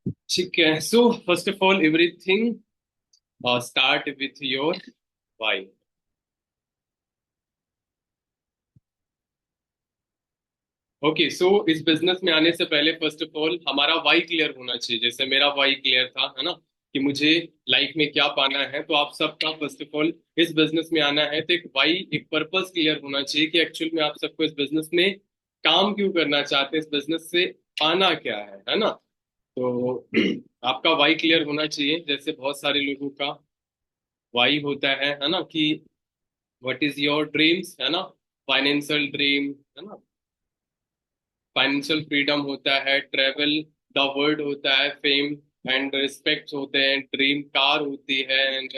ठीक है, so first of all everything start with your why. Okay, so इस business में आने से पहले फर्स्ट ऑफ ऑल हमारा वाई क्लियर होना चाहिए। जैसे मेरा वाई क्लियर था, है ना, कि मुझे लाइफ में क्या पाना है। तो आप सबका फर्स्ट ऑफ ऑल इस बिजनेस में आना है तो एक वाई, एक पर्पस क्लियर होना चाहिए कि एक्चुअल में आप सबको इस बिजनेस में काम क्यों करना चाहते हैं, इस बिजनेस से पाना क्या है ना। तो आपका वाई क्लियर होना चाहिए। जैसे बहुत सारे लोगों का वाई होता है ना, कि व्हाट इज योर ड्रीम्स, है ना, फाइनेंशियल ड्रीम, है ना, फाइनेंशियल फ्रीडम होता है, ट्रेवल द वर्ल्ड होता है, फेम एंड रिस्पेक्ट होते हैं, ड्रीम कार होती है, एंड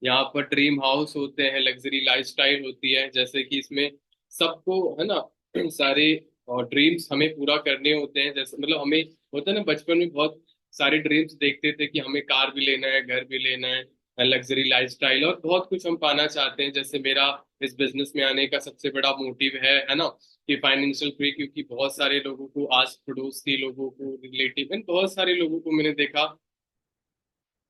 यहाँ पर ड्रीम हाउस होते हैं, लग्जरी लाइफस्टाइल होती है। जैसे कि इसमें सबको, है ना, सारे ड्रीम्स हमें पूरा करने होते हैं। जैसे मतलब हमें होता है ना, बचपन में बहुत सारे ड्रीम्स देखते थे कि हमें कार भी लेना है, घर भी लेना है, लग्जरी लाइफस्टाइल और बहुत कुछ हम पाना चाहते हैं। जैसे मेरा इस बिजनेस में आने का सबसे बड़ा मोटिव है ना, कि फाइनेंशियल फ्री। क्योंकि बहुत सारे लोगों को, आस पड़ोस के लोगों को, रिलेटिव एंड बहुत सारे लोगों को मैंने देखा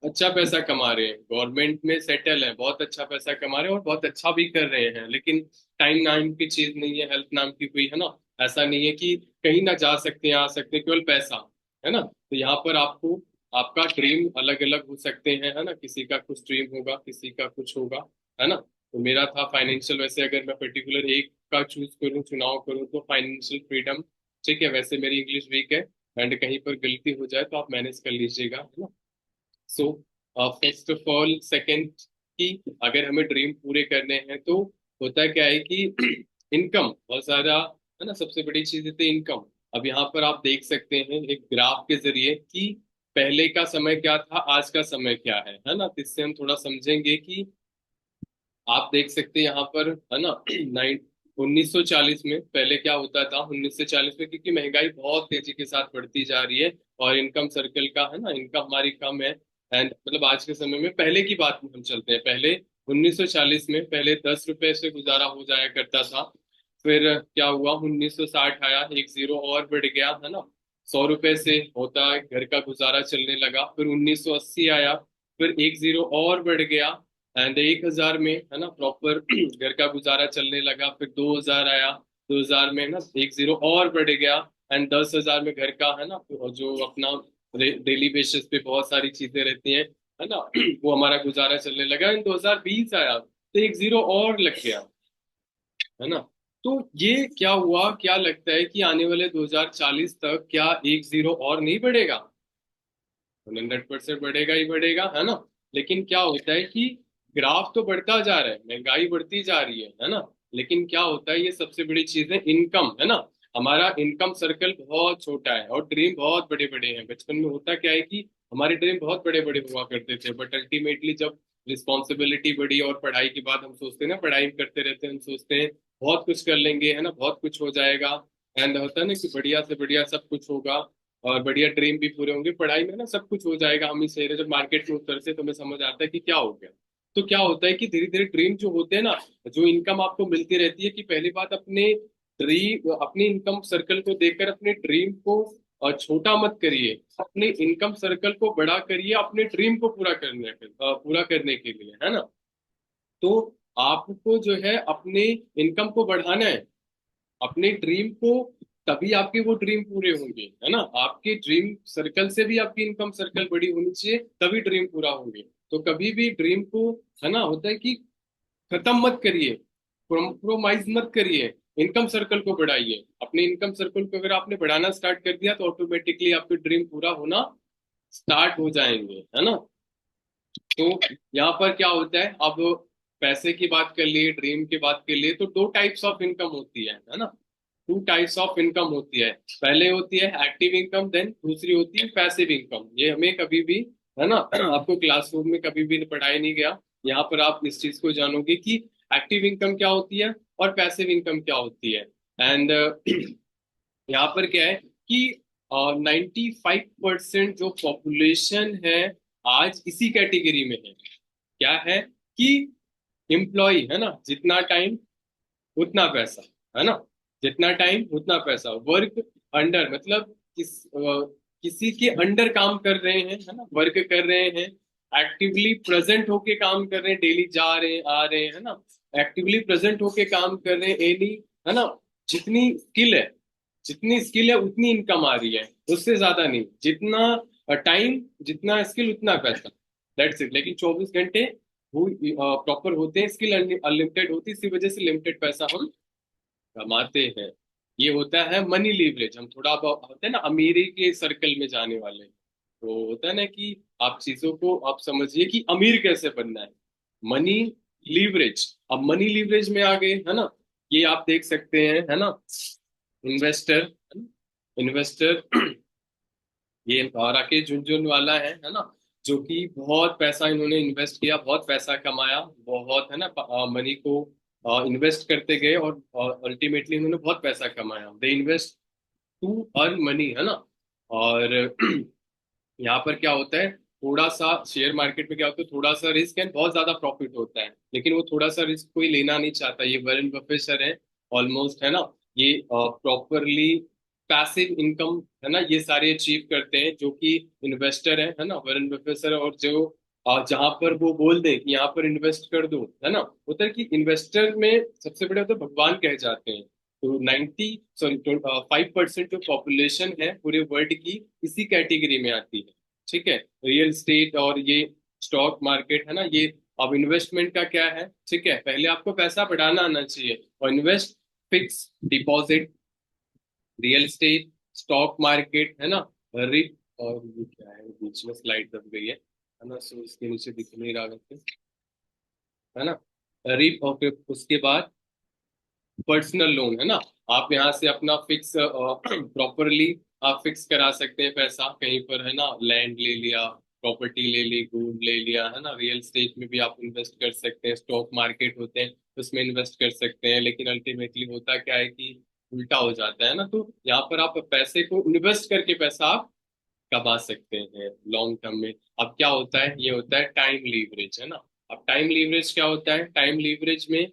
अच्छा पैसा कमा रहे हैं, गवर्नमेंट में सेटल है, बहुत अच्छा पैसा कमा रहे हैं और बहुत अच्छा भी कर रहे हैं। लेकिन टाइम नाम की चीज नहीं है, हेल्थ नाम की कोई, है ना। ऐसा नहीं है कि कहीं ना जा सकते हैं, आ सकते हैं, केवल पैसा, है ना। तो यहाँ पर आपको, आपका ड्रीम अलग अलग हो सकते हैं, है ना। किसी का कुछ ड्रीम होगा, किसी का कुछ होगा, है ना। तो मेरा था फाइनेंशियल। वैसे अगर मैं पर्टिकुलर एक का चूज करूँ, चुनाव करूँ, तो फाइनेंशियल फ्रीडम। ठीक है, वैसे मेरी इंग्लिश वीक है एंड कहीं पर गलती हो जाए तो आप मैनेज कर लीजिएगा, है ना। सो फर्स्ट ऑफ ऑल सेकंड, कि अगर हमें ड्रीम पूरे करने हैं तो होता क्या है कि इनकम बहुत ज्यादा, है ना। सबसे बड़ी चीज है तो इनकम। अब यहाँ पर आप देख सकते हैं एक ग्राफ के जरिए कि पहले का समय क्या था, आज का समय क्या है ना। तो इससे हम थोड़ा समझेंगे कि आप देख सकते हैं यहाँ पर, है ना, 1940 में पहले क्या होता था। 1940 में क्योंकि महंगाई बहुत तेजी के साथ बढ़ती जा रही है और इनकम सर्कल का, है ना, इनकम हमारी कम है। एंड मतलब आज के समय में, पहले की बात में हम चलते हैं, पहले 1940 में पहले 10 रुपए से गुजारा हो जाया करता था। फिर क्या हुआ, 1960 आया, एक जीरो और बढ़ गया, है ना, 100 रुपए से होता है घर का गुजारा चलने लगा। फिर 1980 आया, फिर एक जीरो और बढ़ गया एंड 1000 में, है ना, प्रॉपर घर का गुजारा चलने लगा। फिर 2000 आया, 2000 में ना एक जीरो और बढ़ गया एंड 10,000 में घर का, है ना, और जो अपना डेली बेसिस पे बहुत सारी चीजें रहती हैं, है ना, वो हमारा गुजारा चलने लगा। एंड 2020 आया तो एक जीरो और लग गया, है ना। तो ये क्या हुआ, क्या लगता है कि आने वाले 2040 तक क्या एक जीरो और नहीं बढ़ेगा? 100% बढ़ेगा ही बढ़ेगा, है ना। लेकिन क्या होता है कि ग्राफ तो बढ़ता जा रहा है, महंगाई बढ़ती जा रही है ना। लेकिन क्या होता है, ये सबसे बड़ी चीज है इनकम, है ना। हमारा इनकम सर्कल बहुत छोटा है और ड्रीम बहुत बड़े बड़े हैं। बचपन में होता क्या है कि हमारे ड्रीम बहुत बड़े बड़े हुआ करते थे, बट अल्टीमेटली जब रिस्पॉन्सिबिलिटी बढ़ी और पढ़ाई के बाद हम सोचते हैं ना, पढ़ाई करते रहते हैं, हम सोचते हैं बहुत कुछ कर लेंगे, है ना, बहुत कुछ हो जाएगा। एंड होता है ना कि बढ़िया से बढ़िया सब कुछ होगा और बढ़िया ड्रीम भी पूरे होंगे, पढ़ाई में ना सब कुछ हो जाएगा। हम इस एरिया जब मार्केट में उतरते हैं तो हमें समझ आता है कि क्या हो गया। तो क्या होता है कि धीरे धीरे ड्रीम जो होते हैं ना, जो इनकम आपको मिलती रहती है, कि पहली बात अपने ड्रीम, अपनी इनकम सर्कल को देखकर अपने ड्रीम को छोटा मत करिए, अपने इनकम सर्कल को बड़ा करिए अपने ड्रीम को पूरा करने के लिए, है ना। तो आपको जो है अपने इनकम को बढ़ाना है, अपने ड्रीम को, तभी आपके वो ड्रीम पूरे होंगे, है ना। आपके ड्रीम सर्कल से भी आपकी इनकम सर्कल बड़ी होनी चाहिए, तभी ड्रीम पूरा होंगे। तो कभी भी ड्रीम को, है ना, होता है कि खत्म मत करिए, कॉम्प्रोमाइज मत करिए, इनकम सर्कल को बढ़ाइए। अपने इनकम सर्कल को अगर आपने बढ़ाना स्टार्ट कर दिया तो ऑटोमेटिकली आपके ड्रीम पूरा होना स्टार्ट हो जाएंगे, है ना। तो यहाँ पर क्या होता है, अब पैसे की बात कर लिए, ड्रीम की बात कर लिए, तो दो टाइप्स ऑफ इनकम होती है ना। टू टाइप्स ऑफ इनकम होती है। पहले होती है एक्टिव इनकम, देन दूसरी होती है पैसिव इनकम। ये हमें कभी भी, है ना, आपको क्लासरूम में कभी भी पढ़ाया नहीं गया। यहाँ पर आप इस चीज को जानोगे कि एक्टिव इनकम क्या होती है और पैसिव इनकम क्या होती है। एंड यहाँ पर क्या है कि 95% जो पॉपुलेशन है आज इसी कैटेगरी में है। क्या है कि एम्प्लॉय, है ना, जितना टाइम उतना पैसा, है ना, जितना टाइम उतना पैसा, वर्क अंडर, मतलब किसी के अंडर काम कर रहे हैं, है ना, वर्क कर रहे हैं, एक्टिवली प्रेजेंट होके काम कर रहे हैं, डेली जा रहे हैं आ रहे हैं, है ना, एक्टिवली प्रेजेंट होके काम कर रहे हैं एनी, है ना, जितनी स्किल है, जितनी स्किल है उतनी इनकम आ रही है, उससे ज्यादा नहीं, जितना टाइम जितना स्किल उतना पैसा, दैट्स इट। लेकिन 24 घंटे प्रॉपर होते हैं, स्किल अनलिमिटेड होती है, इसी वजह से लिमिटेड पैसा हम कमाते हैं। ये होता है मनी लीवरेज। हम थोड़ा बहुत होता है ना अमीरी के सर्कल में जाने वाले, तो होता है ना कि आप चीजों को आप समझिए कि अमीर कैसे बनना है, मनी लीवरेज। अब मनी लीवरेज में आ गए, है ना, ये आप देख सकते हैं, है ना, इन्वेस्टर, इन्वेस्टर ये राकेश झुनझुनवाला है ना, जो कि बहुत पैसा इन्होंने इन्वेस्ट किया, बहुत पैसा कमाया, बहुत, है ना, मनी को इन्वेस्ट करते गए, और अल्टीमेटली इन्होंने बहुत पैसा कमाया। They invest to earn money, है ना। और यहाँ पर क्या होता है, थोड़ा सा शेयर मार्केट में क्या होता है, थोड़ा सा रिस्क एंड बहुत ज्यादा प्रॉफिट होता है, लेकिन वो थोड़ा सा रिस्क कोई लेना नहीं चाहता। ये वॉरेन बफेट सर है ऑलमोस्ट, है ना, ये प्रॉपरली पैसिव इनकम, है ना, ये सारे अचीव करते हैं, जो कि इन्वेस्टर है ना, वॉरेन बफेट सर। और जो जहां पर वो बोल दें कि यहाँ पर इन्वेस्ट कर दो, है ना, होता है कि इन्वेस्टर में सबसे बड़े होते हैं भगवान कहे जाते हैं। तो 5% जो पॉपुलेशन है पूरे वर्ल्ड की, इसी कैटेगरी में आती है। ठीक है, रियल स्टेट और ये स्टॉक मार्केट, है ना, ये अब इन्वेस्टमेंट का क्या है, ठीक है, पहले आपको पैसा बढ़ाना आना चाहिए, और invest, fix deposit, real estate, stock market, है ना, रिप, और ये क्या है, बीच में स्लाइड दब गई है ना, सो इसके नीचे दिख नहीं रहा है, है ना, रिप, और फिर उसके बाद पर्सनल लोन, है ना। आप यहाँ से अपना फिक्स प्रॉपरली आप फिक्स करा सकते हैं पैसा कहीं पर, है ना, लैंड ले लिया, प्रॉपर्टी ले ली, गोल्ड ले लिया, है ना, रियल स्टेट में भी आप इन्वेस्ट कर सकते हैं, स्टॉक मार्केट होते हैं उसमें इन्वेस्ट कर सकते हैं। लेकिन अल्टीमेटली होता क्या है कि उल्टा हो जाता है ना, तो यहाँ पर आप पैसे को इन्वेस्ट करके पैसा आप कमा सकते हैं लॉन्ग टर्म में। अब क्या होता है, ये होता है टाइम लीवरेज, है ना। अब टाइम लीवरेज क्या होता है, टाइम लीवरेज में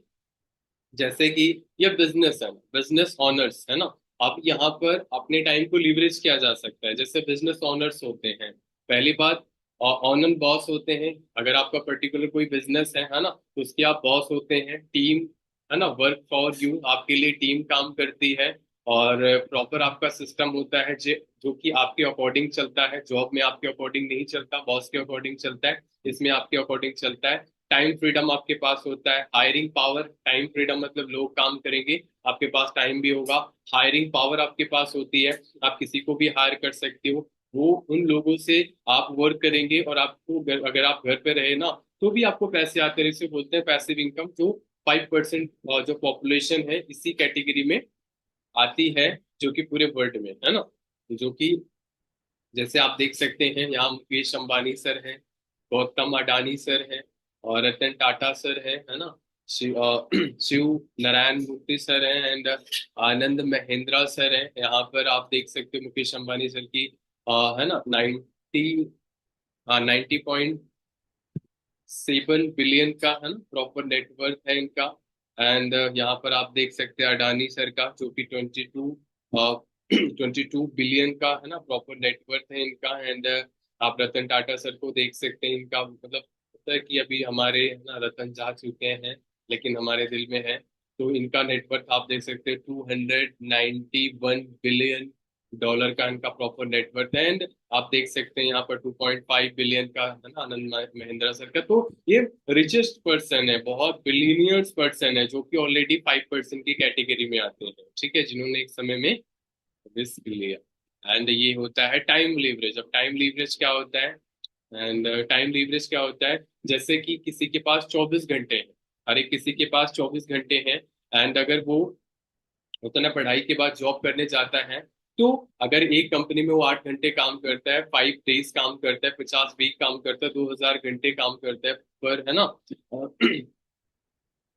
जैसे कि ये बिजनेस है, बिजनेस ऑनर्स, है ना, अब यहाँ पर अपने टाइम को लीवरेज किया जा सकता है। जैसे बिजनेस ऑनर्स होते हैं, पहली बात, ऑनर बॉस होते हैं। अगर आपका पर्टिकुलर कोई बिजनेस है ना, तो उसके आप बॉस होते हैं, टीम, है ना, वर्क फॉर यू, आपके लिए टीम काम करती है, और प्रॉपर आपका सिस्टम होता है जो कि आपके अकॉर्डिंग चलता है। जॉब में आपके अकॉर्डिंग नहीं चलता, बॉस के अकॉर्डिंग चलता है, इसमें आपके अकॉर्डिंग चलता है। टाइम फ्रीडम आपके पास होता है, हायरिंग पावर, टाइम फ्रीडम मतलब लोग काम करेंगे, आपके पास टाइम भी होगा। हायरिंग पावर आपके पास होती है, आप किसी को भी हायर कर सकते हो, वो उन लोगों से आप वर्क करेंगे, और आपको अगर आप घर पे रहे ना, तो भी आपको पैसे आते हैं। इसे बोलते हैं पैसिव इनकम, जो 5% जो पॉपुलेशन है इसी कैटेगरी में आती है, जो कि पूरे वर्ल्ड में, है ना। जो कि जैसे आप देख सकते हैं, यहाँ मुकेश अंबानी सर हैं, गौतम अडानी सर हैं, और रतन टाटा सर है ना, शिव नारायण मूर्ति सर हैं, एंड आनंद महिंद्रा सर हैं। यहाँ पर आप देख सकते हो मुकेश अंबानी सर की है ना 90.7 बिलियन का, है ना, प्रॉपर नेटवर्थ है इनका। एंड यहाँ पर आप देख सकते हैं अडानी सर का, जो कि 22 बिलियन का, है ना, प्रॉपर नेटवर्थ है इनका। एंड आप रतन टाटा सर को देख सकते हैं, इनका मतलब होता है कि अभी हमारे, है ना, रतन जा चुके हैं, लेकिन हमारे दिल में है। तो इनका नेटवर्थ आप देख सकते हैं, $291 बिलियन का इनका प्रॉपर नेटवर्थ है। एंड आप देख सकते हैं यहाँ पर 2.5 बिलियन का, है ना, आनंद महिंद्रा सर का। तो ये रिचेस्ट पर्सन है, बहुत बिलीनियर्स पर्सन है, जो कि ऑलरेडी 5% की कैटेगरी में आते हैं, ठीक है, जिन्होंने एक समय में रिस्क लिया। एंड ये होता है टाइम लीवरेज। अब टाइम लीवरेज क्या होता है, एंड टाइम लीवरेज क्या होता है, जैसे कि किसी के पास 24 घंटे हैं, हर एक किसी के पास 24 घंटे हैं, एंड अगर वो उतना पढ़ाई के बाद जॉब करने जाता है, तो अगर एक कंपनी में वो 8 घंटे काम करता है, 5 डेज काम करता है, 50 वीक काम करता है, 2000 घंटे काम करता है, पर, है ना,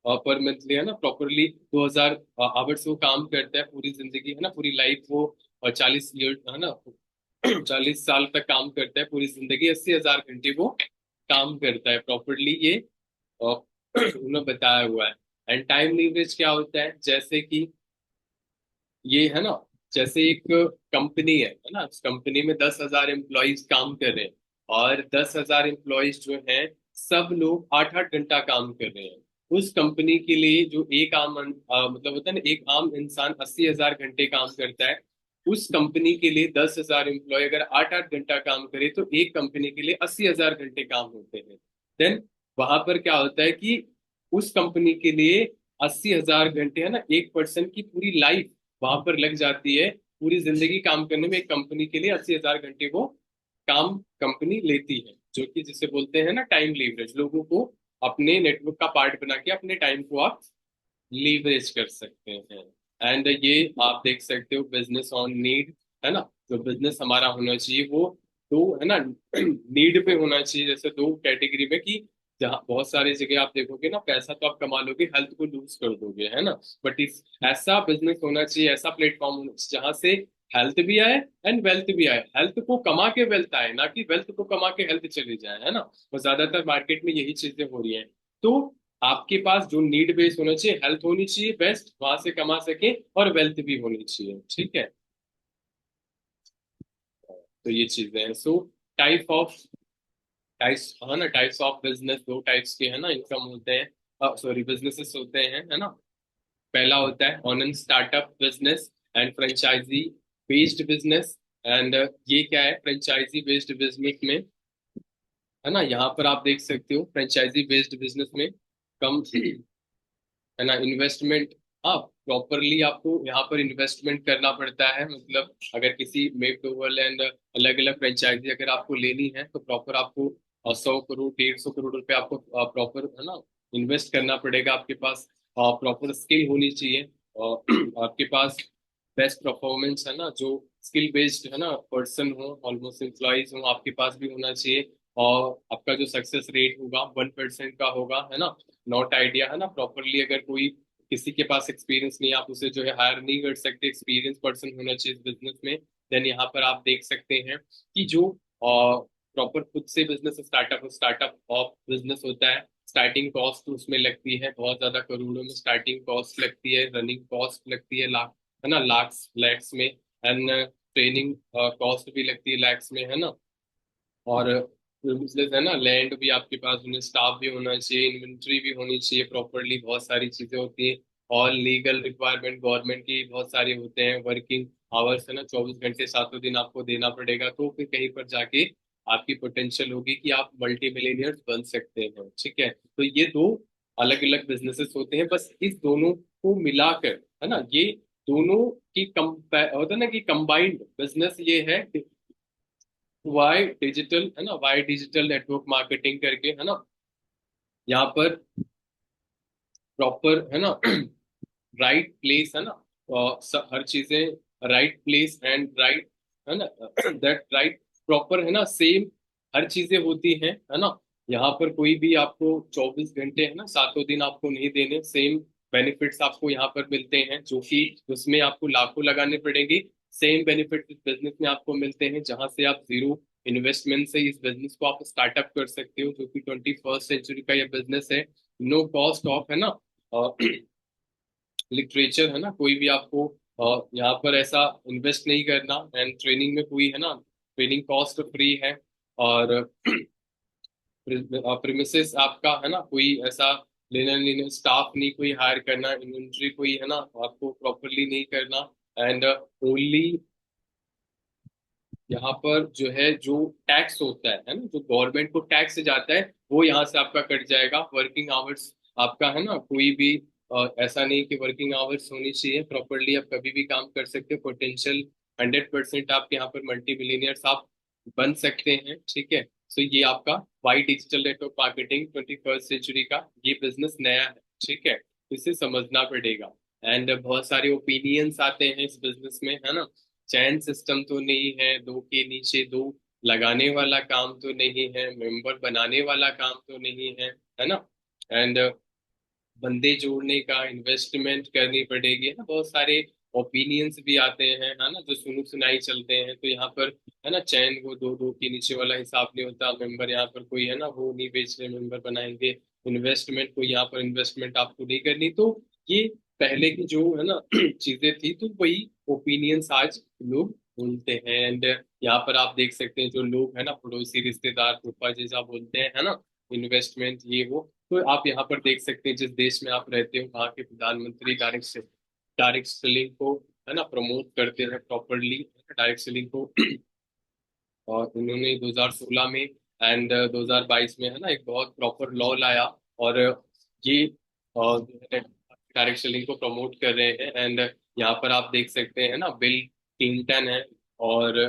पर मंथली, है ना, प्रॉपरली 2000 आवर्स वो काम करता है, पूरी जिंदगी, है ना, पूरी लाइफ वो 40 ईयर, है ना, 40 साल तक काम करता है, पूरी जिंदगी 80,000 घंटे वो काम करता है प्रॉपरली, ये अ, उन्होंने बताया हुआ है। एंड टाइम लीवरेज क्या होता है, जैसे कि ये, है ना, जैसे एक कंपनी है ना, उस कंपनी में 10,000 एम्प्लॉयज काम कर रहे हैं, और 10,000 एम्प्लॉयज जो हैं सब लोग 8-8 घंटा काम कर रहे हैं। उस कंपनी के लिए जो एक मतलब होता है ना, एक आम इंसान 80,000 घंटे काम करता है। उस कंपनी के लिए 10,000 एम्प्लॉय अगर 8-8 घंटा काम करे तो एक कंपनी के लिए 80,000 घंटे काम होते हैं। देन वहां पर क्या होता है कि उस कंपनी के लिए 80,000 घंटे है ना, एक पर्सन की पूरी लाइफ वहां पर लग जाती है। पूरी जिंदगी काम करने में एक कंपनी के लिए 80,000 घंटे वो काम कंपनी लेती है, जो कि जिसे बोलते हैं ना टाइम लीवरेज। लोगों को अपने नेटवर्क का पार्ट बना के अपने टाइम को आप लीवरेज कर सकते हैं। एंड ये आप देख सकते हो बिजनेस ऑन नीड, है ना। जो बिजनेस हमारा होना चाहिए वो दो, है ना, नीड पे होना चाहिए। जैसे दो कैटेगरी में कि जहाँ बहुत सारी जगह आप देखोगे ना, पैसा तो आप कमा लोगे, हेल्थ को लूज कर दोगे, है ना। बट इस ऐसा बिजनेस होना चाहिए, ऐसा प्लेटफॉर्म होना चाहिए जहाँ से हेल्थ भी आए एंड वेल्थ भी आए। हेल्थ को कमा के वेल्थ आए, ना कि वेल्थ को कमा के हेल्थ चली जाए, है ना। और ज्यादातर मार्केट में यही चीजें हो रही हैं। तो आपके पास जो नीड बेस्ड होना चाहिए, हेल्थ होनी चाहिए बेस्ट, वहां से कमा सके, और वेल्थ भी होनी चाहिए, ठीक है। तो ये चीजें हैं। सो टाइप ऑफ टाइप्स, है ना, टाइप्स ऑफ बिजनेस दो टाइप्स के, है ना, इनकम होते हैं, सॉरी बिजनेसेस होते हैं, है ना। पहला होता है own and startup business and franchisee based business. And ये क्या है फ्रेंचाइजी बेस्ड बिजनेस में, है ना, यहाँ पर आप देख सकते हो फ्रेंचाइजी बेस्ड बिजनेस में कम, है ना, इन्वेस्टमेंट। हाँ, प्रॉपरली आपको यहाँ पर इन्वेस्टमेंट करना पड़ता है। मतलब अगर किसी मेकडोवेल एंड अलग अलग फ्रेंचाइजी अगर आपको लेनी है तो प्रॉपर आपको 100 करोड़ 150 करोड़ रुपए आपको प्रॉपर, है ना, इन्वेस्ट करना पड़ेगा। आपके पास प्रॉपर स्किल होनी चाहिए, और आपके पास बेस्ट परफॉर्मेंस, है ना, जो स्किल बेस्ड, है ना, पर्सन हो, ऑलमोस्ट एम्प्लॉयज हो, आपके पास भी होना चाहिए। और आपका जो सक्सेस रेट होगा 1% का होगा, है ना। नॉट आइडिया, है ना, प्रॉपरली अगर कोई किसी के पास एक्सपीरियंस नहीं, आप उसे जो है हायर नहीं कर सकते, एक्सपीरियंस पर्सन होना चाहिए इस बिजनेस में। देन यहाँ पर आप देख सकते हैं कि जो प्रॉपर खुद से बिजनेस स्टार्टअप ऑफ बिजनेस होता है, स्टार्टिंग कॉस्ट उसमें लगती है बहुत ज्यादा, करोड़ों में स्टार्टिंग कॉस्ट लगती है, रनिंग कॉस्ट लगती है लाख, है ना, लाख्स लैक्स में। एंड ट्रेनिंग कॉस्ट भी लगती है लैक्स में, है ना। और बिजनेस, है ना, लैंड भी आपके पास होने, स्टाफ भी होना चाहिए, इन्वेंट्री भी होनी चाहिए प्रॉपरली, बहुत सारी चीजें होती हैं। और लीगल रिक्वायरमेंट गवर्नमेंट की बहुत सारे होते हैं, वर्किंग आवर्स, है ना, 24 घंटे 7 दिन आपको देना पड़ेगा, तो फिर कहीं पर जाके आपकी पोटेंशियल होगी कि आप मल्टी मिलेनियर्स बन सकते हैं, ठीक है। तो ये दो अलग अलग बिजनेसेस होते हैं, बस इस दोनों को मिलाकर, है ना, ये दोनों की होता है ना कि कंबाइंड बिजनेस ये है, वाई डिजिटल, है ना, वाई डिजिटल नेटवर्क मार्केटिंग करके, है ना। यहाँ पर प्रॉपर, है ना, राइट प्लेस, है ना, हर चीजें राइट प्लेस एंड राइट, है ना, दैट राइट प्रॉपर, है ना, सेम हर चीजें होती हैं, है ना। यहाँ पर कोई भी आपको 24 घंटे, है ना, 7 दिन आपको नहीं देने, सेम बेनिफिट्स आपको यहाँ पर मिलते हैं, जो कि उसमें आपको लाखों लगाने पड़ेंगे। सेम बेनिफिट इस बिजनेस में आपको मिलते हैं, जहां से आप जीरो इन्वेस्टमेंट से इस बिजनेस को आप स्टार्टअप कर सकते हो, जो कि 21st सेंचुरी का ये बिजनेस है। नो कॉस्ट ऑफ, है ना, लिटरेचर, है ना, कोई भी आपको यहाँ पर ऐसा इन्वेस्ट नहीं करना। एंड ट्रेनिंग में कोई, है ना, ट्रेनिंग कॉस्ट फ्री है। और प्रीमिसेस आपका, है ना, कोई ऐसा लेना नहीं, स्टाफ नहीं कोई हायर करना, इन्वेंट्री कोई, है ना, आपको प्रॉपरली नहीं करना। एंड ओनली यहाँ पर जो है जो टैक्स होता है ना, जो गवर्नमेंट को टैक्स जाता है वो यहाँ से आपका कट जाएगा। वर्किंग आवर्स आपका, है ना, कोई भी ऐसा नहीं कि वर्किंग आवर्स होनी चाहिए, प्रॉपरली आप कभी भी काम कर सकते हो। पोटेंशियल 100% आपके यहाँ पर मल्टी मिलीनियर्स आप बन सकते हैं, ठीक है। सो ये आपका why digital network marketing 21st century का ये बिजनेस नया है, ठीक है, इसे समझना पड़ेगा। एंड बहुत सारे ओपिनियंस आते हैं इस बिजनेस में, है ना। चैन सिस्टम तो नहीं है, दो के नीचे दो लगाने वाला काम तो नहीं है, मेंबर बनाने वाला काम तो नहीं है ना। एंड बंदे जोड़ने का इन्वेस्टमेंट करनी पड़ेगी, है ना। बहुत सारे ओपिनियंस भी आते हैं, है ना, जो सुनु सुनाई चलते हैं। तो यहाँ पर, है ना, चैन वो दो दो के नीचे वाला हिसाब नहीं होता, मेंबर यहाँ पर कोई, है ना, वो नहीं बेच रहे, मेंबर बनाएंगे। इन्वेस्टमेंट कोई यहाँ पर इन्वेस्टमेंट आपको नहीं करनी। तो ये पहले की जो है ना चीजें थी, तो वही ओपिनियंस आज लोग बोलते हैं। एंड यहाँ पर आप देख सकते हैं जो लोग है ना, पड़ोसी रिश्तेदार फूफा जैसा बोलते हैं है ना, इन्वेस्टमेंट ये वो। तो आप यहाँ पर देख सकते हैं जिस देश में आप रहते हो वहाँ के प्रधानमंत्री डायरेक्ट सेलिंग को है ना प्रमोट करते हैं प्रॉपरली, डायरेक्ट सेलिंग को। और उन्होंने 2016 में एंड 2022 में है ना एक बहुत प्रॉपर लॉ लाया, और ये डायरेक्ट सेलिंग को प्रमोट कर रहे हैं। एंड यहाँ पर आप देख सकते हैं ना बिल क्लिंटन है, और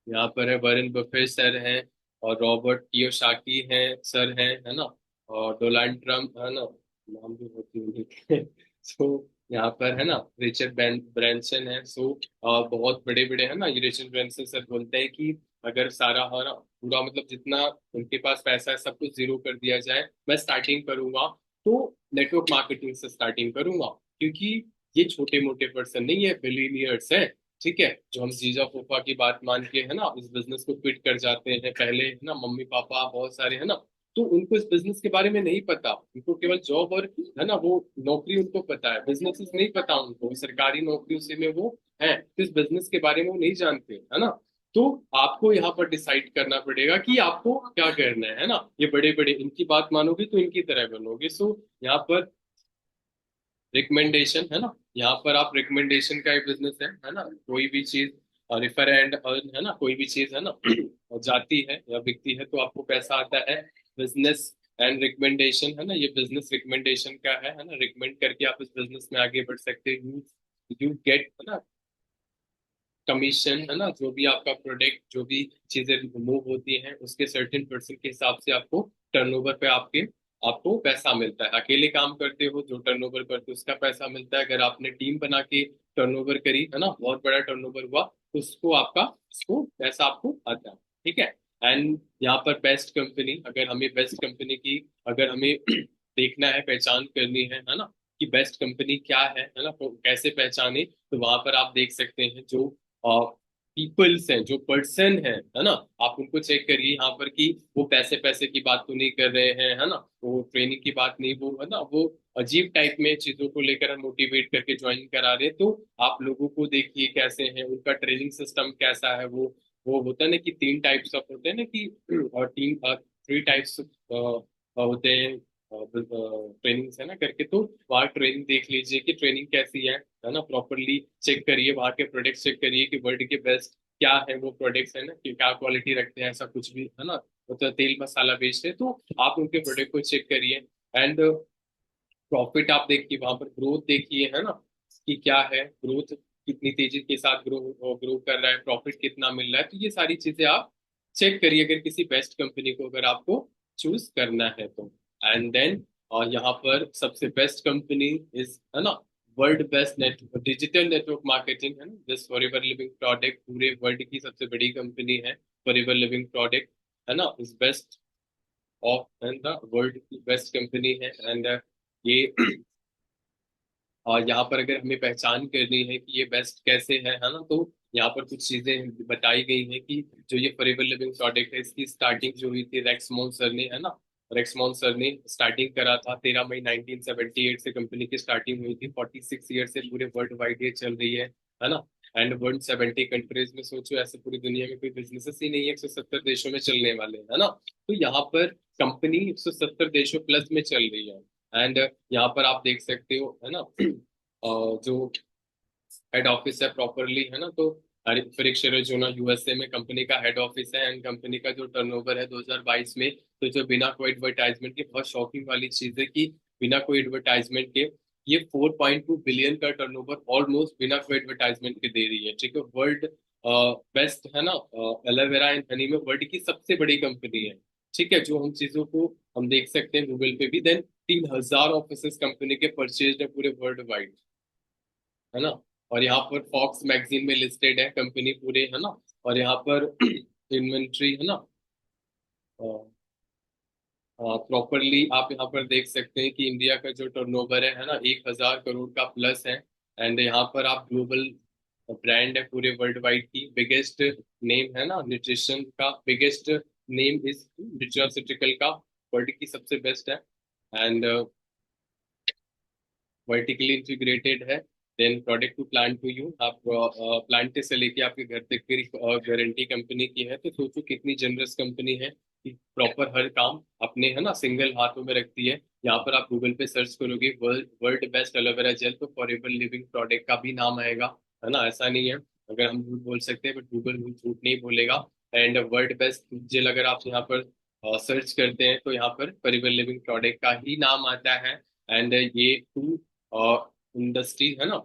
यहाँ पर है वरुण बफेट सर हैं, और रॉबर्ट कियोसाकी हैं सर हैं है ना, और डोनाल्ड ट्रम्प है ना, नाम भी होती है सो यहाँ पर है ना रिचर्ड ब्रैंसन है। सो बहुत बड़े बड़े है ना, ये रिचर्ड ब्रैंसन सर बोलते हैं कि अगर सारा है ना पूरा मतलब जितना उनके पास पैसा है सब कुछ जीरो कर दिया जाए, मैं स्टार्टिंग करूंगा तो नेटवर्क मार्केटिंग से स्टार्टिंग करूंगा, क्योंकि ये छोटे मोटे पर्सन नहीं है, बिलीनियर्स है। ठीक है, जो हम जीजा फूफा की बात मान के है ना इस बिजनेस को क्विट कर जाते हैं, पहले है ना मम्मी पापा बहुत सारे है ना, तो उनको इस बिजनेस के बारे में नहीं पता, उनको केवल जॉब और है ना वो नौकरी उनको पता है, बिजनेसेस नहीं पता उनको, सरकारी नौकरियों से में वो है, तो इस बिजनेस के बारे में वो नहीं जानते है ना। तो आपको यहाँ पर डिसाइड करना पड़ेगा कि आपको क्या करना है ना, ये बड़े बड़े इनकी बात मानोगे तो इनकी तरह बनोगे। सो यहाँ पर रिकमेंडेशन है ना, यहाँ पर आप रिकमेंडेशन का एक बिजनेस है ना, कोई भी चीज रिफर एंड अर्न है ना, कोई भी चीज है ना और जाती है या बिकती है तो आपको पैसा आता है। बिजनेस एंड रिकमेंडेशन है ना, ये बिजनेस रिकमेंडेशन का है ना, रिकमेंड करके आप इस बिजनेस में आगे बढ़ सकते हो। यू गेट है ना कमीशन है ना, जो भी आपका प्रोडक्ट जो भी चीजें मूव होती हैं उसके सर्टेन परसेंट के हिसाब से आपको टर्नओवर पे आपके आपको पैसा मिलता है। अकेले काम करते हो जो टर्नओवर करते हो उसका पैसा मिलता है, अगर आपने टीम बना के टर्नओवर करी है ना, बहुत बड़ा टर्नओवर हुआ तो उसको आपका उसको पैसा आपको आता है। ठीक है, एंड यहाँ पर बेस्ट कंपनी, अगर हमें बेस्ट कंपनी की अगर हमें देखना है पहचान करनी है ना, कि बेस्ट कंपनी क्या है ना, तो कैसे पहचाने, तो वहां पर आप देख सकते हैं जो पीपल्स हैं, जो पर्सन है ना, आप उनको चेक करिए यहाँ पर कि वो पैसे पैसे की बात तो नहीं कर रहे हैं है ना, वो ट्रेनिंग की बात नहीं, वो है ना वो अजीब टाइप में चीजों को लेकर मोटिवेट करके ज्वाइन करा रहे हैं। तो आप लोगों को देखिए कैसे हैं, उनका ट्रेनिंग सिस्टम कैसा है। वो होता है ना कि तीन टाइप्स ऑफ होते हैं ना कि और तीन थ्री टाइप्स होते हैं ट्रेनिंग्स है ना करके, तो वहाँ ट्रेनिंग देख लीजिए कि ट्रेनिंग कैसी है ना, प्रॉपरली चेक करिए वहाँ के प्रोडक्ट्स, चेक करिए कि वर्ल्ड के बेस्ट क्या है वो प्रोडक्ट्स है ना, कि क्या क्वालिटी रखते हैं, ऐसा कुछ भी है ना, मतलब तेल मसाला बेचते हैं तो आप उनके प्रोडक्ट को चेक करिए। एंड प्रॉफिट आप देखिए, वहां पर ग्रोथ देखिए है ना, कि क्या है ग्रोथ, कितनी तेजी के साथ ग्रो ग्रो कर रहा है, प्रॉफिट कितना मिल रहा है, तो ये सारी चीजें आप चेक करिए अगर किसी बेस्ट कंपनी को अगर आपको चूज करना है तो। एंड देन और यहाँ पर सबसे बेस्ट कंपनी इज है ना world best net digital network marketing है ना, दिस फॉरएवर लिविंग प्रोडक्ट पूरे वर्ल्ड की सबसे बड़ी कंपनी है, फॉरएवर लिविंग प्रोडक्ट है ना, is best of and the world की बेस्ट कंपनी है। एंड ये और यहाँ पर अगर हमें पहचान करनी है कि ये बेस्ट कैसे है ना, तो यहाँ पर कुछ चीजें बताई गई हैं कि जो ये फॉरएवर लिविंग प्रोडक्ट है इसकी स्टार्टिंग जो हुई थी रेक्समोन सर ने है ना, रेक्समोन सर ने स्टार्टिंग करा था 13 मई 1978 से कंपनी की स्टार्टिंग हुई थी, 46 ईयर से पूरे वर्ल्ड वाइड ये चल रही है ना। एंड 170 कंट्रीज में सोचो, ऐसे पूरी दुनिया में कोई बिजनेस ही नहीं है 170 देशों में चलने वाले है ना, तो यहाँ पर कंपनी 170 देशों प्लस में चल रही है। एंड यहाँ पर आप देख सकते हो है ना जो हेड ऑफिस है प्रॉपरली है ना, तो फ्रिक्स एरिजोना यूएसए में कंपनी का हेड ऑफिस है। एंड कंपनी का जो टर्नओवर है 2022 में, तो जो बिना कोई एडवर्टाइजमेंट के, बहुत शॉकिंग वाली चीज है कि बिना कोई एडवर्टाइजमेंट के ये 4.2 बिलियन का टर्नओवर ऑलमोस्ट बिना कोई एडवर्टाइजमेंट के दे रही है। ठीक है, वर्ल्ड बेस्ट है ना एलोवेरा एंड हनी में वर्ल्ड की सबसे बड़ी कंपनी है। ठीक है, जो हम चीजों को हम देख सकते हैं गूगल पे भी। देन 3,000 ऑफिसेस कंपनी के परचेज है पूरे वर्ल्ड वाइड है ना, और यहाँ पर फॉक्स मैगजीन में लिस्टेड है कंपनी पूरे है ना, और यहाँ पर इन्वेंट्री है ना प्रॉपरली आप यहाँ पर देख सकते हैं कि इंडिया का जो टर्नओवर है ना 1,000 करोड़ का प्लस है। एंड यहाँ पर आप ग्लोबल ब्रांड है पूरे वर्ल्ड वाइड की, बिगेस्ट नेम है ना न्यूट्रिशन का, बिगेस्ट नेम इज न्यूट्रास्यूटिकल का, वर्ल्ड की सबसे बेस्ट है। एंड वर्टिकली इंटीग्रेटेड है। Then product to plant to you, आप प्लांट से लेके आपके घर तक की गारंटी कंपनी की है। तो सोचो कितनी जनरस कंपनी है कि प्रॉपर हर काम अपने है ना सिंगल हाथों में रखती है। यहाँ पर आप गूगल पे सर्च करोगे world world best aloe vera gel, तो फॉरएवर लिविंग प्रोडक्ट का भी नाम आएगा, है ना। ऐसा नहीं है, अगर हम झूठ बोल सकते हैं बट गूगल झूठ नहीं बोलेगा। एंड वर्ल्ड बेस्ट जेल अगर आप यहाँ पर सर्च करते हैं तो यहाँ पर फॉरएवर लिविंग प्रोडक्ट का ही नाम आता है। एंड ये टू इंडस्ट्री है ना,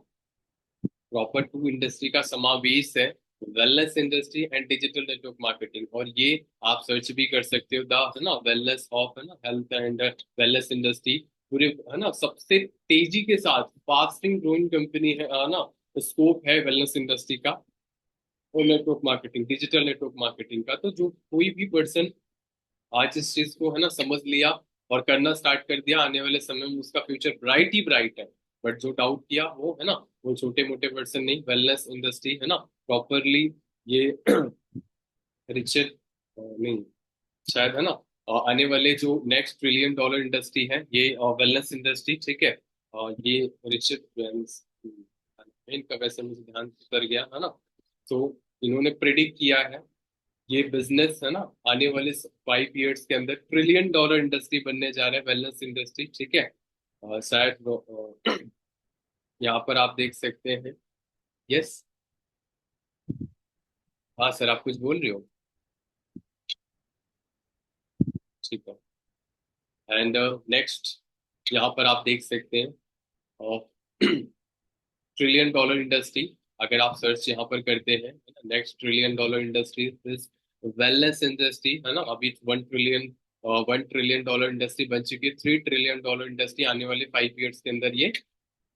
प्रॉपर टू इंडस्ट्री का समावेश है, wellness industry and digital network marketing. और ये आप सर्च भी कर सकते हो, द है ना वेलनेस ऑफ है ना हेल्थ एंड वेलनेस इंडस्ट्री, पूरे है ना सबसे तेजी के साथ फास्टिंग ग्रोइंग कंपनी है ना, स्कोप है वेलनेस इंडस्ट्री का। और network marketing, digital network marketing का, तो जो कोई भी पर्सन आज इस चीज को है ना समझ लिया और करना स्टार्ट कर दिया, आने वाले समय में उसका फ्यूचर ब्राइट ही ब्राइट है। बट जो डाउट किया वो है ना, वो छोटे मोटे पर्सन नहीं, वेलनेस इंडस्ट्री है ना प्रॉपरली ये रिचर्ड नहीं शायद है ना, आने वाले जो नेक्स्ट ट्रिलियन डॉलर इंडस्ट्री है ये वेलनेस इंडस्ट्री, ठीक है। ये रिचर्ड ब्रांस इनका वैसे मुझे ध्यान उतर गया है ना। तो इन्होंने प्रिडिक्ट किया है ये बिजनेस है ना आने वाले 5 इयर्स के अंदर ट्रिलियन डॉलर इंडस्ट्री बनने जा रहा है, वेलनेस इंडस्ट्री, ठीक है। शायद यहाँ पर आप देख सकते हैं। यस, हाँ सर आप कुछ बोल रहे हो, ठीक है। एंड नेक्स्ट यहाँ पर आप देख सकते हैं ट्रिलियन डॉलर इंडस्ट्री, अगर आप सर्च यहाँ पर करते हैं next trillion dollar industry is wellness industry, है ना। अभी 1 ट्रिलियन डॉलर इंडस्ट्री बन चुकी है, 3 ट्रिलियन डॉलर इंडस्ट्री आने वाले 5 इयर्स के अंदर ये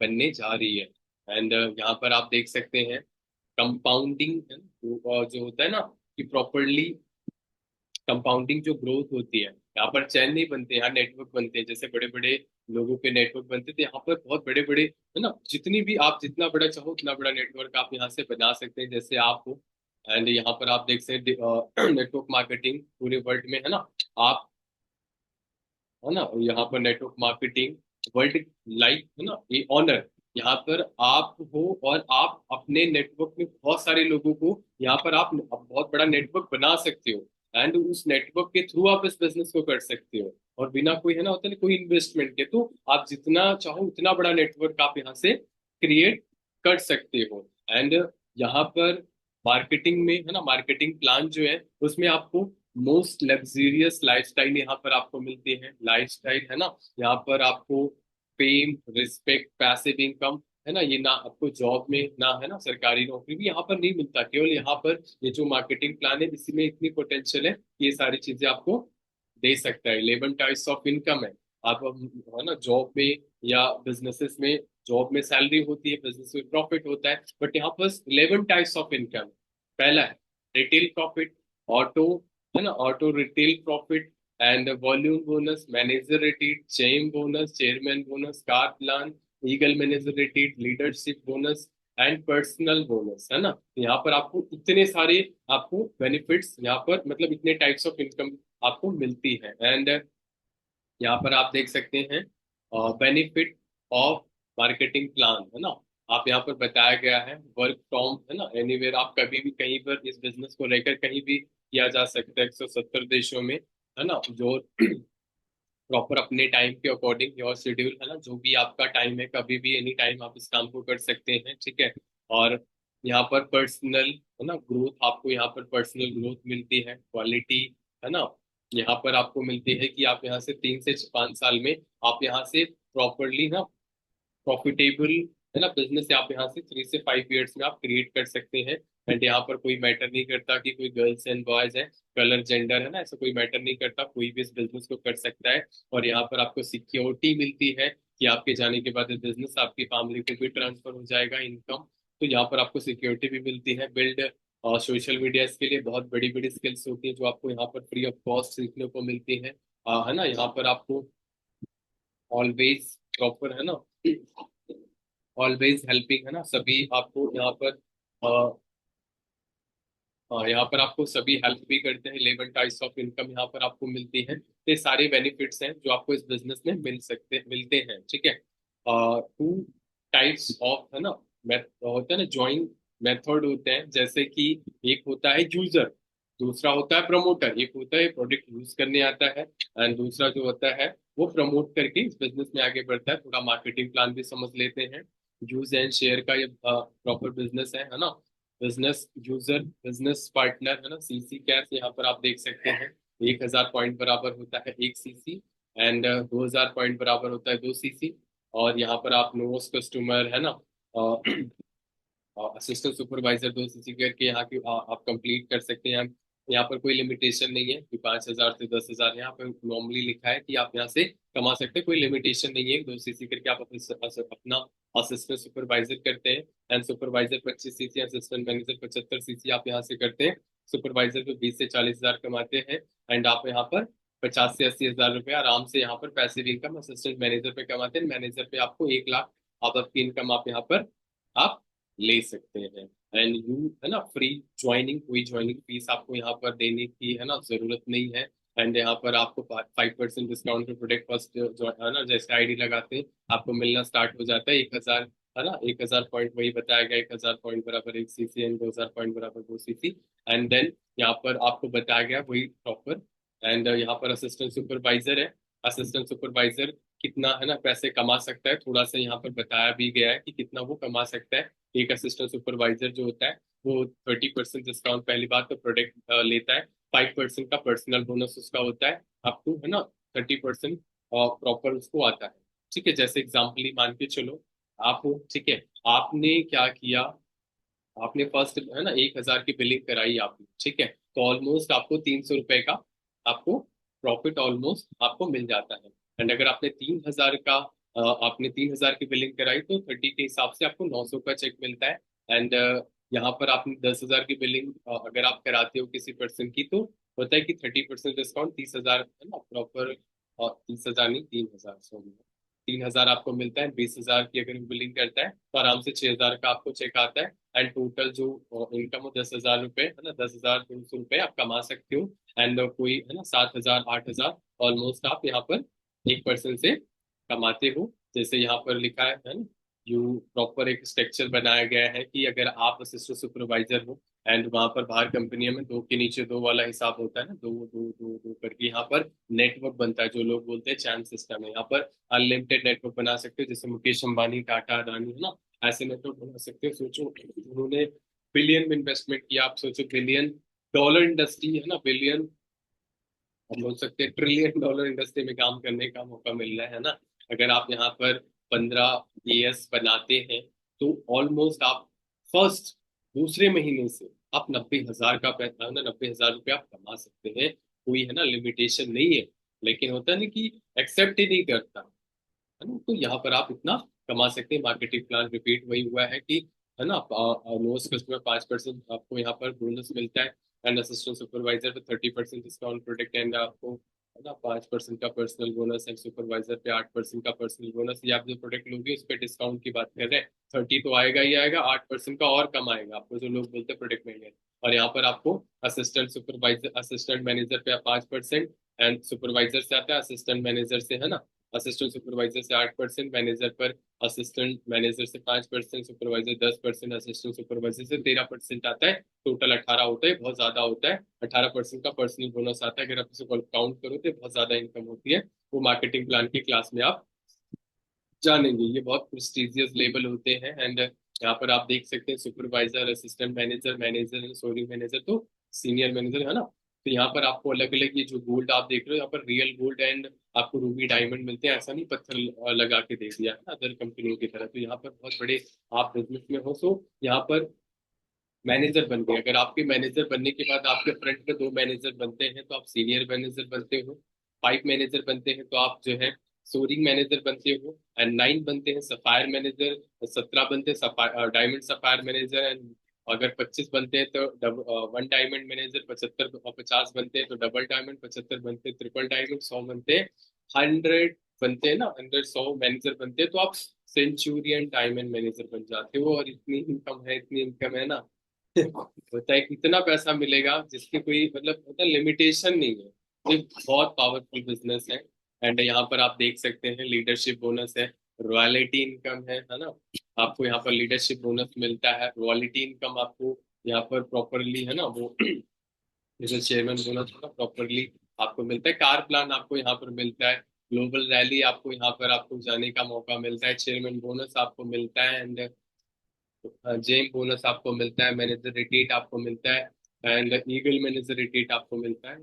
बनने जा रही है। एंड यहाँ पर आप देख सकते हैं कंपाउंडिंग जो होता है ना कि प्रॉपरली कंपाउंडिंग जो ग्रोथ होती है, यहाँ पर चैन नहीं बनते, यहाँ नेटवर्क बनते हैं, जैसे बड़े बड़े लोगों के नेटवर्क बनते थे, यहाँ पर बहुत बड़े बड़े है ना, जितनी भी आप जितना बड़ा चाहो उतना बड़ा नेटवर्क आप यहाँ से बना सकते हैं, जैसे आप हो। एंड यहाँ पर आप देख सकते हैं नेटवर्क मार्केटिंग पूरे वर्ल्ड में है ना, आप है ना, और यहाँ पर नेटवर्क मार्केटिंग वर्ल्ड लाइक है ना ये ऑनर, यहाँ पर आप हो और आप अपने नेटवर्क में बहुत सारे लोगों को यहाँ पर आप बहुत बड़ा नेटवर्क बना सकते हो। एंड उस नेटवर्क के थ्रू आप इस बिजनेस को कर सकते हो, और बिना कोई है ना होता है ना कोई इन्वेस्टमेंट के, तो आप जितना चाहो उतना बड़ा नेटवर्क आप यहाँ से क्रिएट कर सकते हो। एंड यहाँ पर मार्केटिंग में है ना, मार्केटिंग प्लान जो है उसमें आपको मोस्ट लग्जरियस लाइफस्टाइल यहाँ पर आपको मिलती है, लाइफस्टाइल है ना। यहाँ पर आपको फेम, रिस्पेक्ट, पैसिव इनकम है ना, ये ना आपको जॉब में ना है ना सरकारी नौकरी भी यहाँ पर नहीं मिलता, केवल यहाँ पर ये जो मार्केटिंग प्लान है इसी में इतनी पोटेंशियल है कि ये सारी चीजें आपको दे सकता है। 11 टाइप्स ऑफ इनकम है, आप है ना जॉब में या बिजनेसेस में, जॉब में सैलरी होती है, बिजनेस में प्रॉफिट होता है, बट यहाँ पर 11 टाइप्स ऑफ इनकम। पहला है रिटेल प्रॉफिट, ऑटो है ना, auto retail profit and volume bonus, manager retreat, chain bonus, chairman bonus, car plan, eagle manager retreat, leadership bonus and personal bonus, है ना। यहाँ पर आपको इतने सारे आपको बेनिफिट्स यहाँ पर मतलब इतने टाइप्स ऑफ इनकम आपको मिलती है। एंड यहाँ पर आप देख सकते हैं बेनिफिट ऑफ मार्केटिंग प्लान, है ना। आप यहाँ पर बताया गया है वर्क फ्रॉम है ना एनीवेयर, आप कभी भी कहीं पर इस बिजनेस को लेकर कहीं भी किया जा सकता है 170 देशों में, है ना। जो प्रॉपर अपने टाइम के अकॉर्डिंग योर शेड्यूल है ना, जो भी आपका टाइम है कभी भी एनी टाइम आप इस काम को कर सकते हैं, ठीक है। और यहाँ पर पर्सनल है ना ग्रोथ, आपको यहाँ पर पर्सनल ग्रोथ मिलती है, क्वालिटी है ना, यहाँ पर आपको मिलती है कि आप यहाँ से 3 से 5 साल में आप यहाँ से प्रॉपरली ना प्रॉफिटेबल है ना बिजनेस आप यहाँ से 3 से 5 इयर्स में आप क्रिएट कर सकते हैं। एंड यहाँ पर कोई मैटर नहीं करता कि कोई गर्ल्स एंड बॉयज है, कलर, जेंडर है ना, ऐसा कोई मैटर नहीं करता, कोई भी इस बिजनेस को कर सकता है। और यहाँ पर आपको सिक्योरिटी मिलती है कि आपके जाने के बाद बिजनेस आपकी फैमिली को भी ट्रांसफर हो जाएगा इनकम, तो यहाँ पर आपको सिक्योरिटी भी मिलती है। बिल्ड और सोशल मीडिया के लिए बहुत बड़ी बड़ी स्किल्स होती है जो आपको यहाँ पर फ्री ऑफ कॉस्ट सीखने को मिलती है, है ना। यहाँ पर आपको ऑलवेज प्रॉपर है ना, ऑलवेज हेल्पिंग है ना, सभी आपको यहाँ पर यहाँ पर आपको सभी हेल्प भी करते हैं, 11 टाइप्स ऑफ इनकम यहाँ पर आपको मिलती है। तो ये सारे बेनिफिट्स हैं जो आपको इस बिजनेस में मिलते हैं, ठीक है। टू टाइप्स ऑफ, है ना, होता है ना, ज्वाइन मेथड होते हैं, जैसे कि एक होता है यूजर, दूसरा होता है प्रमोटर, एक होता है प्रोडक्ट यूज करने आता है, एंड दूसरा जो होता है वो प्रमोट करके इस बिजनेस में आगे बढ़ता है। थोड़ा मार्केटिंग प्लान भी समझ लेते हैं। यूज एंड शेयर का ये प्रॉपर बिजनेस है ना। बिजनेस यूजर, बिजनेस पार्टनर, है ना, सीसी कैश यहाँ पर आप देख सकते हैं। 1,000 पॉइंट बराबर होता है 1 सीसी, एंड 2,000 पॉइंट बराबर होता है 2 सीसी। और यहाँ पर आप नोस कस्टमर, है ना, असिस्टेंट सुपरवाइजर 2 सीसी करके यहाँ की आप कंप्लीट कर सकते हैं। यहाँ पर कोई लिमिटेशन नहीं है कि 5,000 से 10,000, यहाँ पर नॉर्मली लिखा है कि आप यहाँ से कमा सकते हैं, कोई लिमिटेशन नहीं है। 2 सीसी करके आप अपना असिस्टेंट सुपरवाइजर करते हैं, and supervisor 25 CC, assistant manager 75 CC आप यहाँ से करते हैं। सुपरवाइजर पे 20 से 40 हजार कमाते हैं, एंड आप यहाँ पर 50 से 80 हजार रुपये आराम से यहाँ पर पैसिव इनकम असिस्टेंट मैनेजर पे कमाते हैं। मैनेजर पे आपको 1 लाख आप आपकी इनकम आप यहाँ पर आप ले सकते हैं। एंड यू, है ना, फ्री ज्वाइनिंग, कोई ज्वाइनिंग फीस आपको यहाँ पर देने की, है ना, जरूरत नहीं है। एंड यहाँ पर आपको 5% डिस्काउंट पे प्रोडक्ट फर्स्ट जो है ना, जैसे आईडी लगाते हैं आपको मिलना स्टार्ट हो जाता है। 1,000, है ना, 1,000 पॉइंट वही बताया गया, 1,000 पॉइंट बराबर 1 सीसी, एंड 2,000 पॉइंट बराबर 2 सीसी। एंड देन यहाँ पर आपको बताया गया वही प्रॉपर। एंड यहाँ पर असिस्टेंट सुपरवाइजर है। असिस्टेंट सुपरवाइजर कितना, है ना, पैसे कमा सकता है, थोड़ा सा यहाँ पर बताया भी गया है कि कितना वो कमा सकता है। एक असिस्टेंट सुपरवाइजर जो होता है वो 30% डिस्काउंट, पहली बात तो प्रोडक्ट लेता है। 5% का पर्सनल बोनस उसका होता है अप टू, है ना, 30% प्रॉपर उसको आता है। ठीक है, जैसे एग्जाम्पल ही मान के चलो आप हो, ठीक है, आपने क्या किया, आपने फर्स्ट, है ना, 1,000 की बिलिंग कराई आपने, ठीक है, तो ऑलमोस्ट आपको 300 रुपए का आपको प्रॉफिट ऑलमोस्ट आपको मिल जाता है। एंड अगर आपने 3,000 का आपने 3,000 की बिलिंग कराई तो 30 के हिसाब से आपको 900 का चेक मिलता है। एंड यहाँ पर आपने 10,000 की बिलिंग अगर आप कराते हो किसी पर्सन की, तो होता है कि 30% डिस्काउंट, 30,000, है ना, प्रॉपर, और 30,000 नहीं, 3,000, सॉरी, 3,000 आपको मिलता है। 20,000 की अगर बिलिंग करता है तो आराम से 6,000 का आपको चेक आता है। एंड टोटल जो इनकम हो 10,000 रुपये, है ना, 10,200 रुपये आप कमा सकते हो। एंड कोई, है ना, 7,000, 8,000 ऑलमोस्ट आप यहाँ पर एक पर्सन से कमाते हो। जैसे यहाँ पर लिखा है ना, यू प्रॉपर एक स्ट्रक्चर बनाया गया है कि अगर आप असिस्टेंट सुपरवाइजर हो, एंड वहां पर बाहर कंपनियों में 2 के नीचे 2 वाला हिसाब होता है ना, दो दो दो दो करके यहाँ पर नेटवर्क बनता है, जो लोग बोलते हैं चैन सिस्टम है। यहाँ पर अनलिमिटेड नेटवर्क बना सकते हो, जैसे मुकेश अंबानी, टाटा, अदानी, है ना, ऐसे नेटवर्क बना सकते हो। सोचो उन्होंने बिलियन में इन्वेस्टमेंट किया, आप सोचो बिलियन डॉलर इंडस्ट्री, है ना, बिलियन, हम बोल सकते हैं ट्रिलियन डॉलर इंडस्ट्री में काम करने का मौका मिल रहा है ना। अगर आप यहाँ पर 15 एएस बनाते हैं तो ऑलमोस्ट आप फर्स्ट दूसरे महीने से आप 90,000 का पैसा, ना 90,000 रुपये आप कमा सकते हैं। कोई, है ना, लिमिटेशन नहीं है। लेकिन होता नहीं कि एक्सेप्ट ही नहीं करता, है ना, तो यहाँ पर आप इतना कमा सकते हैं। मार्केटिंग प्लान रिपीट वही हुआ है कि, है ना, नोस कस्टमर 5% आपको यहाँ पर बोनस मिलता है। एंड असिस्टेंट सुपरवाइजर पे 30% डिस्काउंट प्रोडक्ट, एंड आपको, है ना, 5% का पर्सनल बोनस, एंड सुपरवाइजर पे 8% का पर्सनल बोनस। ये आप जो प्रोडक्ट लोगे उस पर डिस्काउंट की बात कर रहे हैं। 30 तो आएगा ही आएगा, 8% का और कम आएगा आपको, जो लोग बोलते हैं प्रोडक्ट महंगे हैं। और यहाँ पर आपको असिस्टेंट सुपरवाइजर, असिस्टेंट मैनेजर पे 5%, एंड सुपरवाइजर से आता है, असिस्टेंट मैनेजर से, है ना, असिस्टेंट सुपरवाइजर से 8%, मैनेजर पर, असिस्टेंट मैनेजर से 5%, सुपरवाइजर 10%, असिस्टेंट सुपरवाइजर से 13% आता है। टोटल 18 होता है, बहुत ज्यादा होता है। 18% का पर्सनल बोनस आता है, अगर आप इसे काउंट करो तो बहुत ज्यादा इनकम होती है। वो मार्केटिंग प्लान की क्लास में आप जानेंगे, ये बहुत प्रेस्टिजियस लेवल होते हैं। एंड यहाँ पर आप देख सकते हैं supervisor, assistant manager, manager, sorry manager, तो सीनियर मैनेजर, है ना। तो यहाँ पर आपको अलग अलग, ये जो गोल्ड आप देख रहे हो यहाँ पर रियल गोल्ड एंड आपको रूबी डायमंड मिलते हैं, ऐसा नहीं पत्थर लगा के दे दिया, है ना, अदर कंपनियों की तरह। तो यहाँ पर बहुत बड़े आप बिजनेस में हो, सो यहाँ पर मैनेजर बन गए। अगर आपके मैनेजर बनने के बाद आपके फ्रंट पे 2 मैनेजर बनते हैं तो आप सीनियर मैनेजर बनते हो। 5 मैनेजर बनते हैं तो आप जो है सोरिंग मैनेजर बनते हो। एंड 9 बनते हैं सफायर मैनेजर, 17 बनते हैं डायमंड सफायर मैनेजर। एंड अगर 25 बनते हैं तो 1 डायमंड मैनेजर, 75 और 50 बनते हैं तो डबल डायमंड, 75 बनते हैं ट्रिपल डायमंड, 100 बनते हैं 100 बनते हैं ना, 100 मैनेजर बनते हैं तो आप सेंचुरियन डायमंड मैनेजर बन जाते हो। और इतनी इनकम है, इतनी इनकम है ना, होता है कितना पैसा मिलेगा जिसकी कोई मतलब होता है लिमिटेशन नहीं है। तो एक बहुत पावरफुल बिजनेस है। एंड यहाँ पर आप देख सकते हैं लीडरशिप बोनस है। रॉयल्टी इनकम है ना। आपको यहाँ पर लीडरशिप बोनस मिलता है, रॉयल्टी इनकम आपको यहाँ पर प्रॉपरली है ना वो जैसे चेयरमैन बोनस होगा प्रॉपरली आपको मिलता है। कार प्लान आपको यहाँ पर मिलता है, ग्लोबल रैली आपको यहाँ पर आपको जाने का मौका मिलता है, चेयरमैन बोनस आपको मिलता है, एंड जेम बोनस आपको मिलता है, मैनेजर रिट्रीट आपको मिलता है, एंड ईगल मैनेजर रिट्रीट आपको मिलता है।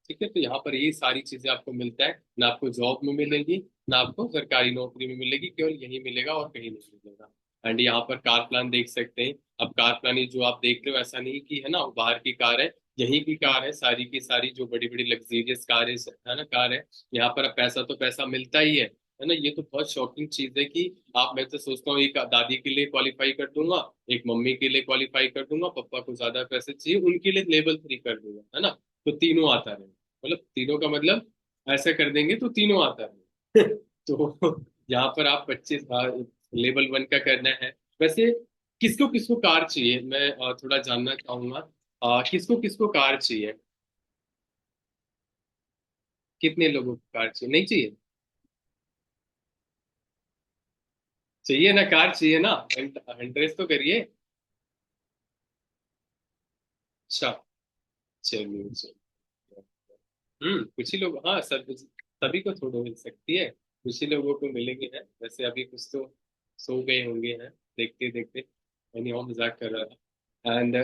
ठीक है, तो यहाँ पर ये सारी चीजें आपको मिलता है, ना आपको जॉब में मिलेगी ना आपको सरकारी नौकरी में मिलेगी, केवल यही मिलेगा और कहीं नहीं मिलेगा। एंड यहाँ पर कार प्लान देख सकते हैं। अब कार प्लान ये जो आप देख रहे हो ऐसा नहीं कि है ना वो बाहर की कार है, यहीं की कार है, सारी की सारी जो बड़ी बड़ी लग्जेरियस कार है ना कार है। यहाँ पर अब पैसा तो पैसा मिलता ही है ना। ये तो बहुत शॉकिंग चीज है कि आप, मैं तो सोचता हूँ एक दादी के लिए क्वालिफाई कर दूंगा, एक मम्मी के लिए क्वालिफाई कर दूंगा, पापा को ज्यादा पैसे चाहिए उनके लिए लेवल 3 कर दूंगा, है ना। तो तीनों आता रहे, मतलब तीनों का मतलब ऐसा कर देंगे तो तीनों आता रहे। तो यहाँ पर आप 25 लेवल 1 का करना है। वैसे किसको किसको कार चाहिए, मैं थोड़ा जानना चाहूंगा। किसको किसको कार चाहिए, कितने लोगों को कार चाहिए, नहीं चाहिए? चाहिए ना, कार चाहिए ना, इंटरेस्ट तो करिए। अच्छा, चलिए चलिए। कुछ ही लोग, हाँ सब सभी को थोड़ा मिल सकती है, कुछ ही लोगों को मिलेंगे हैं, वैसे अभी कुछ तो सो गए होंगे हैं देखते देखते। मैंने और मजाक कर रहा था। एंड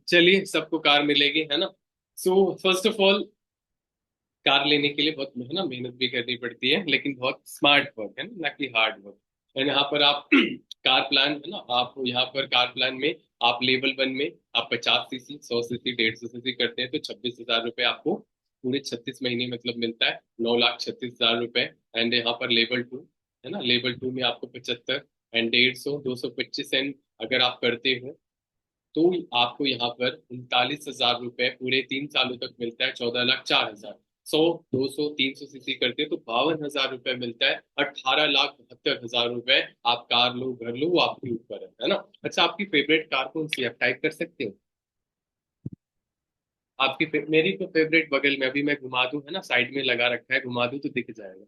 चलिए सबको कार मिलेगी है ना। सो फर्स्ट ऑफ ऑल कार लेने के लिए बहुत है ना मेहनत भी करनी पड़ती है, लेकिन बहुत स्मार्ट वर्क है ना कि हार्ड वर्क। एंड यहाँ पर आप कार प्लान है ना, आप यहाँ पर कार प्लान में आप लेवल 1 में आप 50 सीसी 100 सीसी 150 सीसी करते हैं तो 26,000 रुपये आपको पूरे 36 महीने मतलब मिलता है, 9,36,000 रुपये। एंड यहाँ पर लेवल 2 है ना, लेवल 2 में आपको 75 एंड 150 225 एंड अगर आप करते हो तो आपको यहाँ पर 39,000 रुपये पूरे 3 सालों तक मिलता है, 14,04,000। 100 200 300 सीसी करते हैं तो 52,000 रुपये मिलता है, 18,72,000 रुपये। आप कार लो घर लो वो आपके ऊपर है ना। अच्छा, आपकी फेवरेट कार कौन सी है, आप टाइप कर सकते हो? मेरी तो फेवरेट बगल में, अभी मैं घुमा दूं है ना, साइड में लगा रखा है, घुमा दूं तो दिख जाएगा,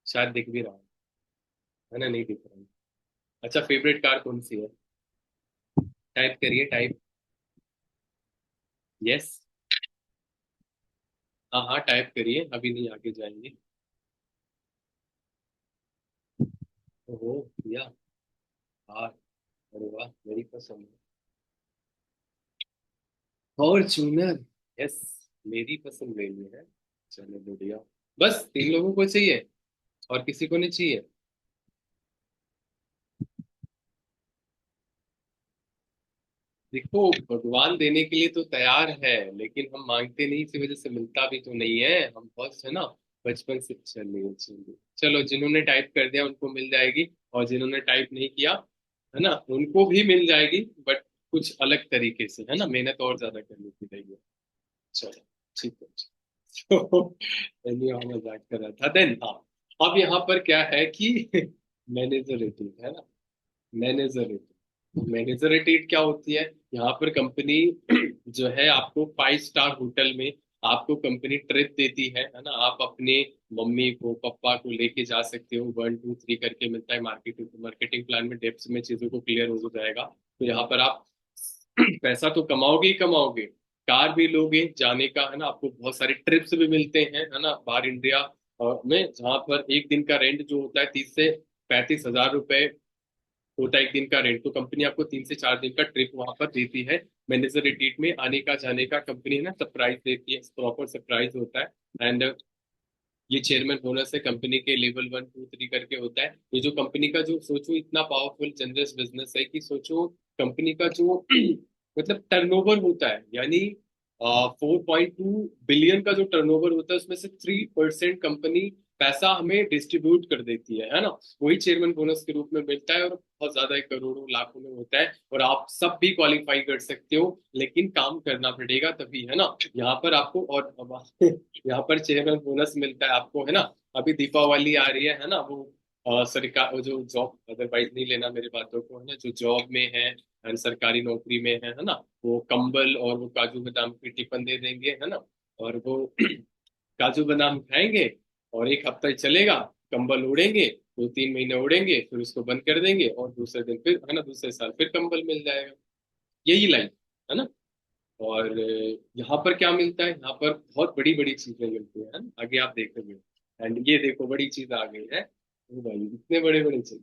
शायद दिख भी रहा है ना, नहीं दिख रहा है। अच्छा, फेवरेट कार कौन सी है, टाइप करिए टाइप। यस, हाँ हाँ टाइप करिए, अभी नहीं आगे जाएंगे। ओहो, या हाँ, अरे वाह मेरी पसंद है फॉर्च्यूनर। यस, मेरी पसंद ले ली है। चलो बढ़िया। बस 3 लोगों को चाहिए और किसी को नहीं चाहिए? देखो भगवान देने के लिए तो तैयार है, लेकिन हम मांगते नहीं, इसी वजह से मिलता भी तो नहीं है, हम बहुत है ना बचपन से। चलिए चलिए, चलो जिन्होंने टाइप कर दिया उनको मिल जाएगी, और जिन्होंने टाइप नहीं किया है ना उनको भी मिल जाएगी, बट कुछ अलग तरीके से है ना, मेहनत और ज्यादा करनी पड़ेगी। चलो ठीक है। तो चलिए, हम मजाक कर रहा था देन। हाँ, अब यहाँ पर क्या है कि मैनेजर रेटिंग है ना, मैनेजर रेटिंग, मैनेजर रेटिंग क्या होती है? यहाँ पर कंपनी जो है आपको 5 स्टार होटल में आपको कंपनी ट्रिप देती है ना। आप अपने मम्मी को पापा को लेके जा सकते हो, 1 2 3 करके मिलता है, मार्केटिंग प्लान में डेप्थ में चीजों को क्लियर हो जाएगा। तो यहाँ पर आप पैसा तो कमाओगे ही कमाओगे, कार भी लोगे जाने का है ना, आपको बहुत सारे ट्रिप्स भी मिलते हैं है ना बाहर इंडिया में, जहाँ पर एक दिन का रेंट जो होता है 30 से 35 हजार रुपए होता है एक दिन का रेंट। तो कंपनी आपको 3 से 4 दिन का ट्रिप वहां पर देती है, मैनेजर रिट्रीट में आने का जाने का कंपनी है ना सरप्राइज देती है, प्रॉपर सरप्राइज होता है। एंड ये चेयरमैन बोनस है कंपनी के, लेवल 1 2 3 करके होता है। ये जो कंपनी का जो सोचो इतना पावरफुल जनरस बिजनेस है कि सोचो कंपनी का जो मतलब टर्नओवर होता है, यानी 4.2 बिलियन का जो टर्नओवर होता है उसमें से 3% कंपनी पैसा हमें डिस्ट्रीब्यूट कर देती है ना। वही चेयरमैन बोनस के रूप में मिलता है, और बहुत ज्यादा है, करोड़ों लाखों में होता है, और आप सब भी क्वालिफाई कर सकते हो, लेकिन काम करना पड़ेगा तभी है ना। यहाँ पर आपको और यहाँ पर चेयरमैन बोनस मिलता है आपको है ना। अभी दीपावली आ रही है ना, वो सरकार वो जो जॉब, अदरवाइज नहीं लेना मेरी बातों को है ना, जो जॉब में है and सरकारी नौकरी में है ना, वो कंबल और वो काजू बादाम की टिफिन दे देंगे है ना, और वो काजू बादाम खाएंगे और एक हफ्ता चलेगा, कंबल ओढ़ेंगे, 2-3 महीने उड़ेंगे, फिर उसको बंद कर देंगे, और दूसरे दिन फिर है ना, दूसरे साल फिर कंबल मिल जाएगा। यही लाइफ है ना। और यहाँ पर क्या मिलता है, यहाँ पर बहुत बड़ी बड़ी चीजें मिलती है ना? आगे आप देखेंगे। एंड ये देखो, बड़ी चीज आ गई है। ओ भाई, इतने बड़े बड़े चीज।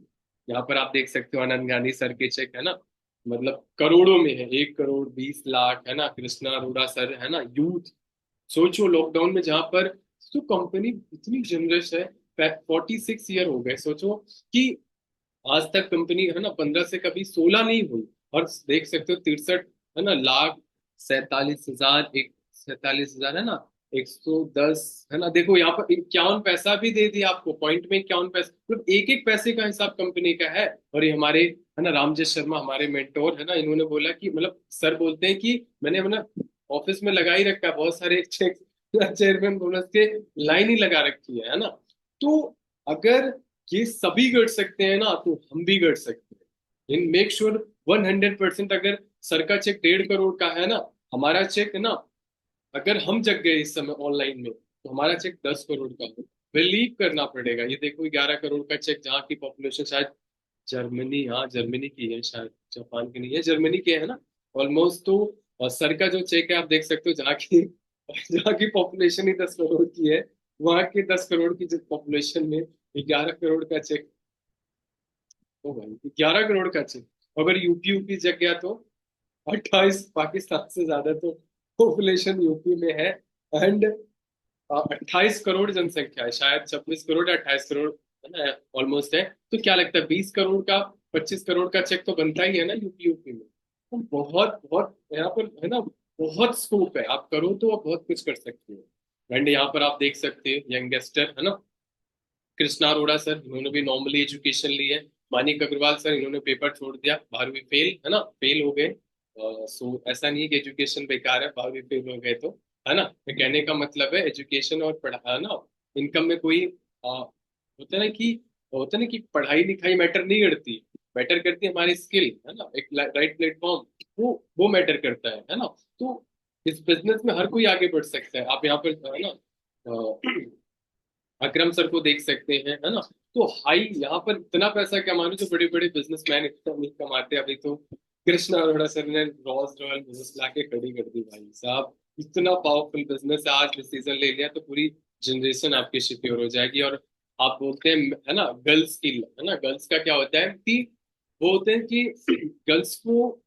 यहाँ पर आप देख सकते हो, आनंद गांधी सर के चेक है ना, मतलब करोड़ों में है, 1 करोड़ 20 लाख है ना, कृष्णा अरोड़ा सर है ना, यूथ। सोचो लॉकडाउन में जहां पर, तो कंपनी इतनी जनरस है। 46 ईयर हो गए, सोचो कि आज तक कंपनी है ना 15 से कभी 16 नहीं हुई। और देख सकते हो 63 है ना लाख, 47 हजार, एक 47 हजार है ना, 110 है ना। देखो यहाँ पर 51 पैसा भी दे दिया आपको, पॉइंट में 51 पैसा, मतलब एक एक पैसे का हिसाब कंपनी का है। और ये हमारे है ना रामजेश शर्मा, हमारे मेंटोर है ना, इन्होंने बोला कि मतलब सर बोलते हैं कि मैंने मतलब ऑफिस में लगा ही रखा है बहुत सारे चेक, चेयरमैन बोनस के लाइन ही लगा रखी है ना। तो अगर ये सभी कर सकते हैं ना, तो हम भी कर सकते हैं। In make sure 100%। अगर सर का चेक 1.5 करोड़ का है ना, हमारा चेक है ना, अगर हम जग गए इस समय ऑनलाइन में, तो हमारा चेक 10 करोड़ का हो। बिलीव करना पड़ेगा। ये देखो 11 करोड़ का चेक, जहाँ की पॉपुलेशन शायद जर्मनी, हाँ जर्मनी की है शायद, जापान की नहीं है, जर्मनी की है ना ऑलमोस्ट। तो सर का जो चेक है आप देख सकते हो, जहाँ की जहाँ की पॉपुलेशन ही 10 करोड़ की है, वहां के 10 करोड़ की पॉपुलेशन में 11 करोड़ का चेक। ओ भाई, 11 करोड़ का चेक। अगर यूपी यूपी जग गया तो 28, पाकिस्तान से ज्यादा तो पॉपुलेशन यूपी में है। एंड 28 करोड़ जनसंख्या है, शायद 26 करोड़ या 28 करोड़ है ना, ऑलमोस्ट है। तो क्या लगता है, 20 करोड़ का, 25 करोड़ का चेक तो बनता ही है ना यूपी यूपी में। तो बहुत बहुत यहाँ पर है ना, बहुत स्कोप है। आप करो तो आप बहुत कुछ कर सकते हो। एंड यहाँ पर आप देख सकते हैं यंगस्टर है ना, कृष्णा अरोड़ा सर, इन्होंने भी नॉर्मली एजुकेशन ली है। मानिक अग्रवाल सर, इन्होंने पेपर छोड़ दिया, 12वीं फेल है ना, फेल हो गए। सो ऐसा नहीं है कि एजुकेशन बेकार है, 12वीं फेल हो गए तो, है ना। मैं कहने का मतलब है एजुकेशन और पढ़ा है ना, इनकम में कोई होता है ना कि, होता है ना कि पढ़ाई लिखाई मैटर नहीं करती, मैटर करती है हमारी स्किल है ना, एक राइट प्लेटफॉर्म, वो मैटर करता है ना। तो इस बिजनेस में हर कोई आगे बढ़ सकता है। आप यहाँ पर है ना अकरम सर को देख सकते हैं है ना। तो हाई यहाँ पर इतना पैसा कमाने, जो बड़े बड़े बिजनेसमैन इतना नहीं कमाते। अभी तो कृष्णा अरोड़ा सर ने रॉल्स रॉयल बिजनेस ला के खड़ी कर दी भाई साहब। इतना पावरफुल बिजनेस है, आज डिसीजन ले लिया तो पूरी जनरेशन आपकी सिक्योर हो जाएगी। और आप बोलते हैं है ना गर्ल्स की, है ना, गर्ल्स का क्या होता है कि, वो होते हैं कि गर्ल्स को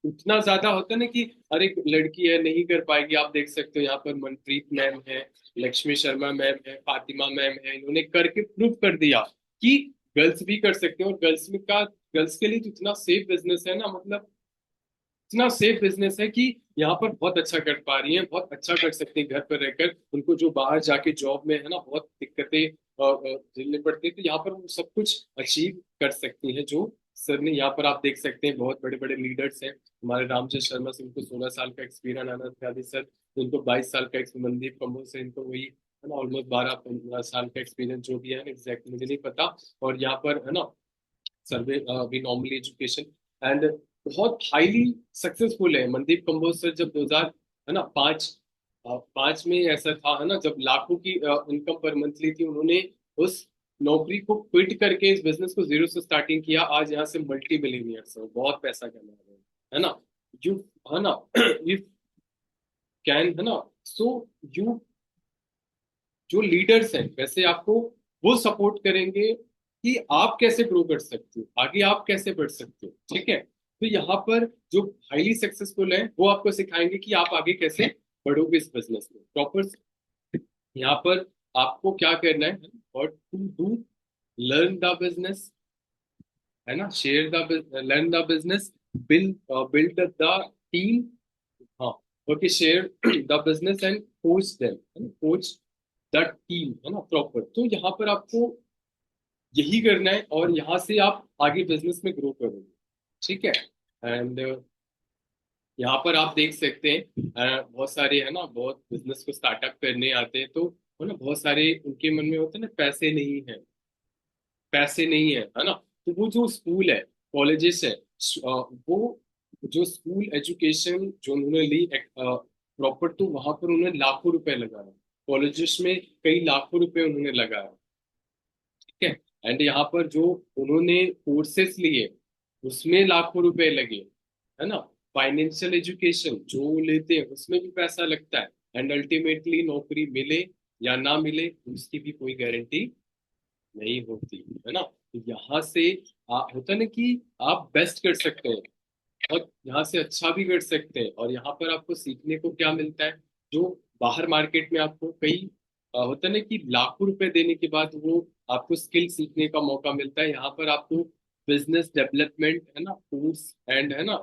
इतना ज्यादा होता है ना कि अरे लड़की है नहीं कर पाएगी। आप देख सकते हो यहाँ पर मनप्रीत मैम है, लक्ष्मी शर्मा मैम है, फातिमा मैम है, इन्होंने करके प्रूव कर दिया कि गर्ल्स भी कर सकते हैं। और गर्ल्स के लिए तो इतना सेफ बिजनेस है ना, मतलब इतना सेफ बिजनेस है कि यहाँ पर बहुत अच्छा कर पा रही हैं, बहुत अच्छा कर सकती हैं घर पर रहकर। उनको जो बाहर जाके जॉब में है ना बहुत दिक्कतें झेलनी पड़ती है, तो यहाँ पर वो सब कुछ अचीव कर सकती हैं। जो सर ने यहाँ पर आप देख सकते हैं, बहुत बड़े बड़े लीडर्स हैं हमारे। रामचंद्र शर्मा से उनको 16 साल का एक्सपीरियंस, आनंद गांधी सर उनको 22 साल का मनदीप कम्बोज से इनको वही है ना ऑलमोस्ट 12-15 साल का एक्सपीरियंस जो भी है ना, एग्जैक्ट मुझे नहीं पता। और यहाँ पर है ना सर्वे भी नॉर्मली एजुकेशन, एंड बहुत हाईली सक्सेसफुल है। मनदीप कंबोज सर जब 2000 है ना 5 में ऐसा था है ना, जब लाखों की इनकम पर मंथली थी, उन्होंने उस नौकरी को क्विट करके इस बिजनेस को जीरो से स्टार्टिंग किया। आज यहाँ से मल्टी बिलियनियर्स है, बहुत पैसा कमा रहे हैं है ना। यू है ना यू कैन है ना। सो यू, जो लीडर्स हैं वैसे आपको वो सपोर्ट करेंगे कि आप कैसे ग्रो कर सकते हो, आगे आप कैसे बढ़ सकते हो, ठीक है। तो यहाँ पर जो हाईली सक्सेसफुल है वो आपको सिखाएंगे कि आप आगे कैसे बढ़ोगे इस बिजनेस में प्रॉपर। यहाँ पर आपको क्या करना है, what to do, learn the business है ना, share the, learn the business, build build the team, हाँ, okay, share the business and coach them, coach the team है ना प्रॉपर। तो यहाँ पर आपको यही करना है, और यहाँ से आप आगे बिजनेस में ग्रो करोगे, ठीक है। एंड यहाँ पर आप देख सकते हैं बहुत सारे है ना, बहुत बिजनेस को स्टार्टअप करने आते हैं, तो है ना बहुत सारे उनके मन में होते हैं ना, पैसे नहीं है, पैसे नहीं है ना। तो वो जो स्कूल है, कॉलेजेस है, वो जो स्कूल एजुकेशन जो उन्होंने ली प्रॉपर, तो वहां पर उन्होंने लाखों रुपए लगाया, कॉलेजेस में कई लाखों रुपए उन्होंने लगाया, ठीक है। एंड यहाँ पर जो उन्होंने कोर्सेस लिए उसमें लाखों रुपए लगे, है ना। फाइनेंशियल एजुकेशन जो लेते हैं उसमें भी पैसा लगता है, एंड अल्टीमेटली नौकरी मिले या ना मिले उसकी भी कोई गारंटी नहीं होती, है ना। तो यहाँ से होता है ना कि आप बेस्ट कर सकते हैं और यहाँ से अच्छा भी कर सकते हैं, और यहाँ पर आपको सीखने को क्या मिलता है जो बाहर मार्केट में आपको कई होता है ना कि लाखों रुपए देने के बाद वो आपको स्किल सीखने का मौका मिलता है। यहाँ पर आपको बिजनेस डेवलपमेंट, है ना, कोर्स एंड, है ना,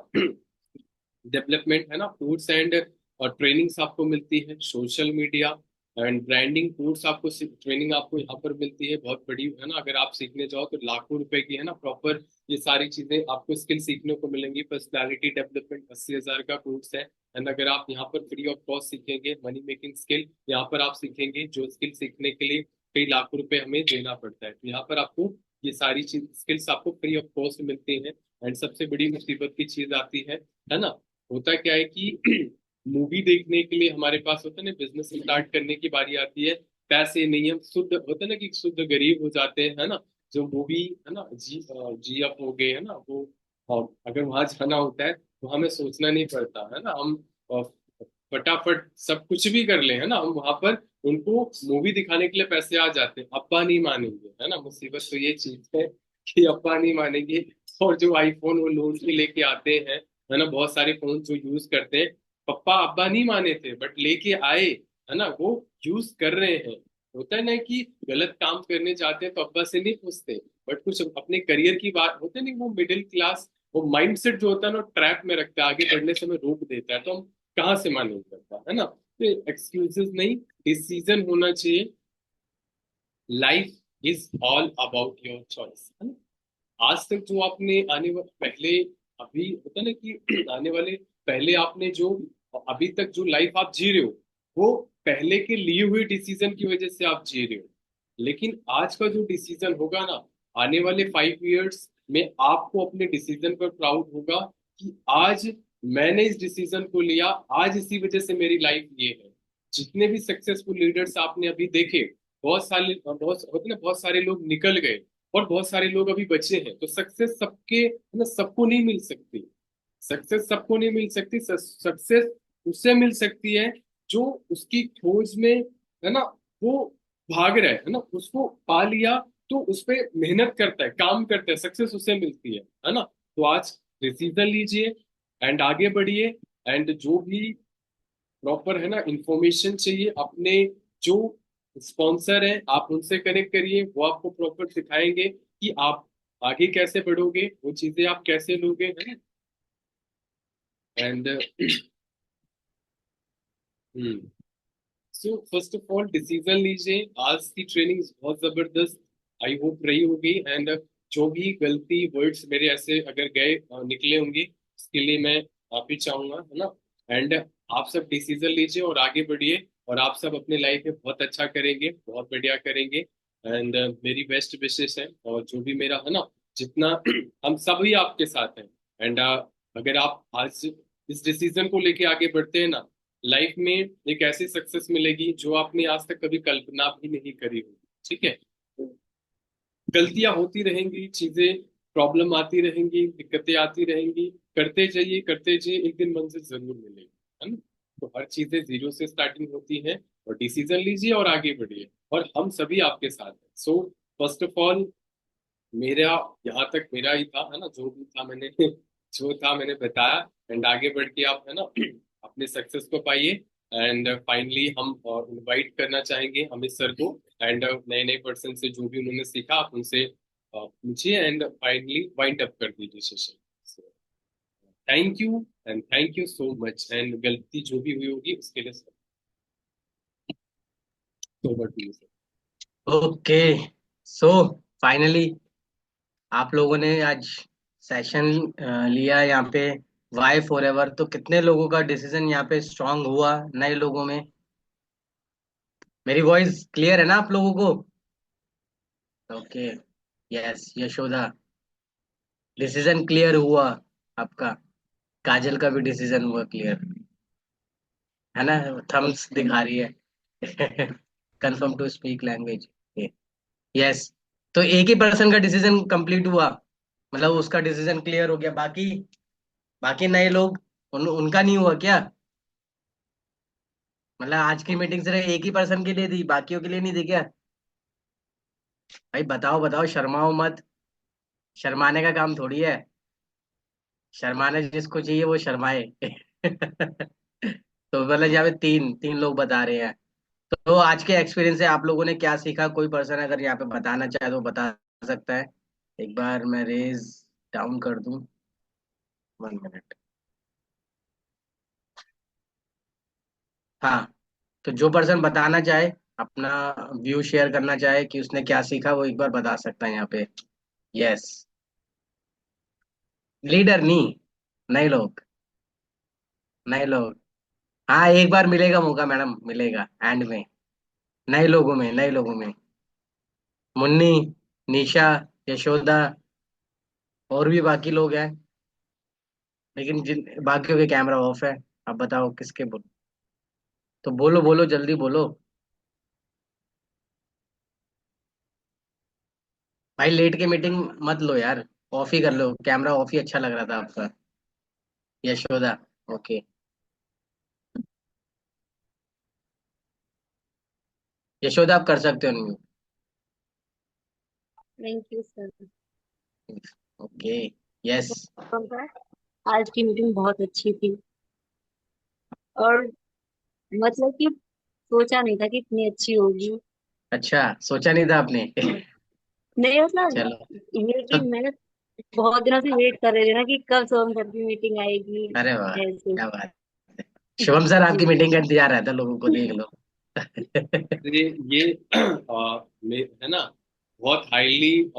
डेवलपमेंट, है ना, कोर्स एंड और ट्रेनिंग्स आपको मिलती है, social media and branding course आपको ट्रेनिंग आपको यहाँ पर मिलती है बहुत बड़ी, है ना। अगर आप सीखने जाओ तो लाखों रुपए की, है ना, प्रॉपर ये सारी चीजें आपको स्किल सीखने को मिलेंगी। पर्सनालिटी डेवलपमेंट 80,000 का कोर्स है, एंड अगर आप यहाँ पर फ्री ऑफ कॉस्ट सीखेंगे मनी मेकिंग स्किल, यहाँ पर आप सीखेंगे जो स्किल सीखने के लिए कई लाखों रुपए हमें देना पड़ता है, तो यहाँ पर आपको ये सारी चीज स्किल्स आपको फ्री ऑफ कॉस्ट मिलती हैं। एंड सबसे बड़ी मुसीबत की चीज आती है ना। होता क्या है कि मूवी देखने के लिए हमारे पास होता है ना, बिजनेस स्टार्ट करने की बारी आती है, पैसे नहीं, हम शुद्ध होता है ना कि शुद्ध गरीब हो जाते हैं, है ना। जो मूवी, है ना, जी अप हो गए, है ना, वो अगर वहां जाना होता है तो हमें सोचना नहीं पड़ता, है ना। हम अ, फटाफट सब कुछ भी कर ले, है ना, हम वहां पर उनको मूवी दिखाने के लिए पैसे आ जाते हैं, अब्बा नहीं मानेंगे, है ना। मुसीबत तो ये चीज है कि अब्बा नहीं मानेंगे। और जो आईफोन वो लोन पे लेके आते हैं, है ना, बहुत सारे फोन जो यूज करते हैं, पप्पा अब्बा नहीं माने थे बट लेके आए, है ना, वो यूज कर रहे हैं। होता है ना कि गलत काम करने जाते हैं तो अब्बा से नहीं पूछते, बट कुछ अपने करियर की बात होते नहीं, वो मिडिल क्लास वो माइंडसेट जो होता है ना ट्रैप में रखता है, आगे बढ़ने से हमें रोक देता है, तो हम कहाँ से मानेंगे करता है ना। तो एक्सक्यूजेस नहीं, डिसीजन होना चाहिए। Life is all about your choice, है ना। आज तक जो आपने आने वाले पहले, अभी होता है ना कि आने वाले पहले आपने जो अभी तक जो लाइफ आप जी रहे हो वो पहले के लिए हुए डिसीजन की वजह से आप जी रहे हो। लेकिन आज का जो डिसीजन होगा ना, आने वाले 5 इयर्स में आपको अपने डिसीजन पर प्राउड होगा कि आज मैंने इस डिसीजन को लिया, आज इसी वजह से मेरी लाइफ ये है। जितने भी सक्सेसफुल लीडर्स आपने अभी देखे, बहुत होते ना, बहुत सारे लोग निकल गए और बहुत सारे लोग अभी बचे हैं। तो सक्सेस सबके, है ना, सबको नहीं मिल सकती। सक्सेस सबको नहीं मिल सकती। सक्सेस उससे मिल सकती है जो उसकी खोज में, है ना, वो भाग रहा है ना, उसको पा लिया तो उस पे मेहनत करता है, काम करता है, सक्सेस उससे मिलती है ना। तो आज डिसीजन लीजिए एंड आगे बढ़िए। एंड जो भी प्रॉपर, है ना, इंफॉर्मेशन चाहिए अपने जो स्पॉन्सर है आप उनसे कनेक्ट करिए, वो आपको प्रॉपर सिखाएंगे कि आप आगे कैसे बढ़ोगे, वो चीजें आप कैसे लोगे, है ना। And so first of all decision लीजिए। आज की ट्रेनिंग बहुत जबरदस्त आई होप रही होगी, एंड जो भी गलती वर्ड्स मेरे ऐसे अगर गए निकले होंगे उसके लिए मैं माफी चाहूंगा, है ना। एंड आप सब डिसीजन लीजिए और आगे बढ़िए, और आप सब अपने लाइफ में बहुत अच्छा करेंगे, बहुत बढ़िया करेंगे। एंड मेरी बेस्ट विशेष है, और जो भी मेरा, है ना, जितना हम सब ही आपके साथ हैं। एंड अगर आप आज इस डिसीजन को लेके आगे बढ़ते हैं ना, लाइफ में एक ऐसी सक्सेस मिलेगी जो आपने आज तक कभी कल्पना भी नहीं करी होगी। ठीक है। गलतियां होती रहेंगी, चीजें प्रॉब्लम आती रहेंगी, दिक्कतें आती रहेंगी, करते जाइए, एक दिन मंजिल जरूर मिलेगी, है ना। तो हर चीजें जीरो से स्टार्टिंग होती है, और डिसीजन लीजिए और आगे बढ़िए, और हम सभी आपके साथ हैं। सो फर्स्ट ऑफ ऑल मेरा यहाँ तक मेरा ही था, है ना, जो भी था मैंने जो था मैंने बताया। एंड आगे बढ़ के आप, है ना, अपने सक्सेस को पाइए। एंड फाइनली हम इनवाइट करना चाहेंगे अमित सर को, एंड नए नए पर्सन से जो भी उन्होंने सीखा आप उनसे पूछिए, एंड फाइनली वाइंड अप कर दीजिए session. Thank you, and thank you so much, and गलती जो भी हुई होगी उसके लिए sir, over to you sir. Okay, so finally आप लोगों ने आज सेशन लिया यहाँ पे, वाई फॉर एवर। तो कितने लोगों का डिसीजन यहाँ पे स्ट्रांग हुआ नए लोगों में? मेरी वॉइस क्लियर है ना आप लोगों को? Okay, yes Yashoda, decision clear हुआ आपका। काजल का भी डिसीजन हुआ क्लियर, है ना? थम्स दिखा रही है। Confirm to speak language. Yes, तो एक ही पर्सन का डिसीजन कंप्लीट हुआ, मतलब उसका डिसीजन क्लियर हो गया, बाकी बाकी नए लोग उनका नहीं हुआ क्या? मतलब आज की मीटिंग सिर्फ एक ही पर्सन के लिए थी, बाकियों के लिए नहीं थी क्या? भाई बताओ बताओ, शर्माओ मत। शर्माने का काम थोड़ी है। शर्माने जिसको चाहिए वो शर्माए। तो मतलब यहाँ पे तीन तीन लोग बता रहे हैं। तो आज के एक्सपीरियंस से आप लोगों ने क्या सीखा? कोई पर्सन अगर यहाँ पे बताना चाहे तो बता सकता है। एक बार मैं रेज डाउन कर दूं। 1 मिनट। हाँ, तो जो पर्सन बताना चाहे, अपना व्यू शेयर करना चाहे कि उसने क्या सीखा, वो एक बार बता सकता है यहाँ पे। यस। लीडर नहीं, नए लोग, नए लोग। हाँ, एक बार मिलेगा मौका मैडम, मिलेगा एंड में। नए लोगों में, नए लोगों में। मुन्नी, निशा, यशोदा, और भी बाकी लोग हैं, लेकिन जिन बाकियों के कैमरा ऑफ है। अब बताओ किसके बोल। तो बोलो बोलो, जल्दी बोलो। भाई लेट के मीटिंग मत लो यार, ऑफ ही कर लो, कैमरा ऑफ ही अच्छा लग रहा था आपका। यशोदा। ओके। यशोदा आप कर सकते हो। Thank you sir. Okay. Yes. आज की मीटिंग बहुत अच्छी थी, और मतलब कि सोचा नहीं था कि इतनी अच्छी होगी। अच्छा, सोचा नहीं था आपने। नहीं मतलब, चलो। ये तो कि मैंने बहुत दिनों से वेट कर रहे थे ना कि कब सोहम सर की मीटिंग आएगी। अरे वाह, ऐसे। क्या बात है। शुभम सर आपकी मीटिंग का इंतजार रहता है, लोगों को देख लो। ये है ना, बहुत हाईली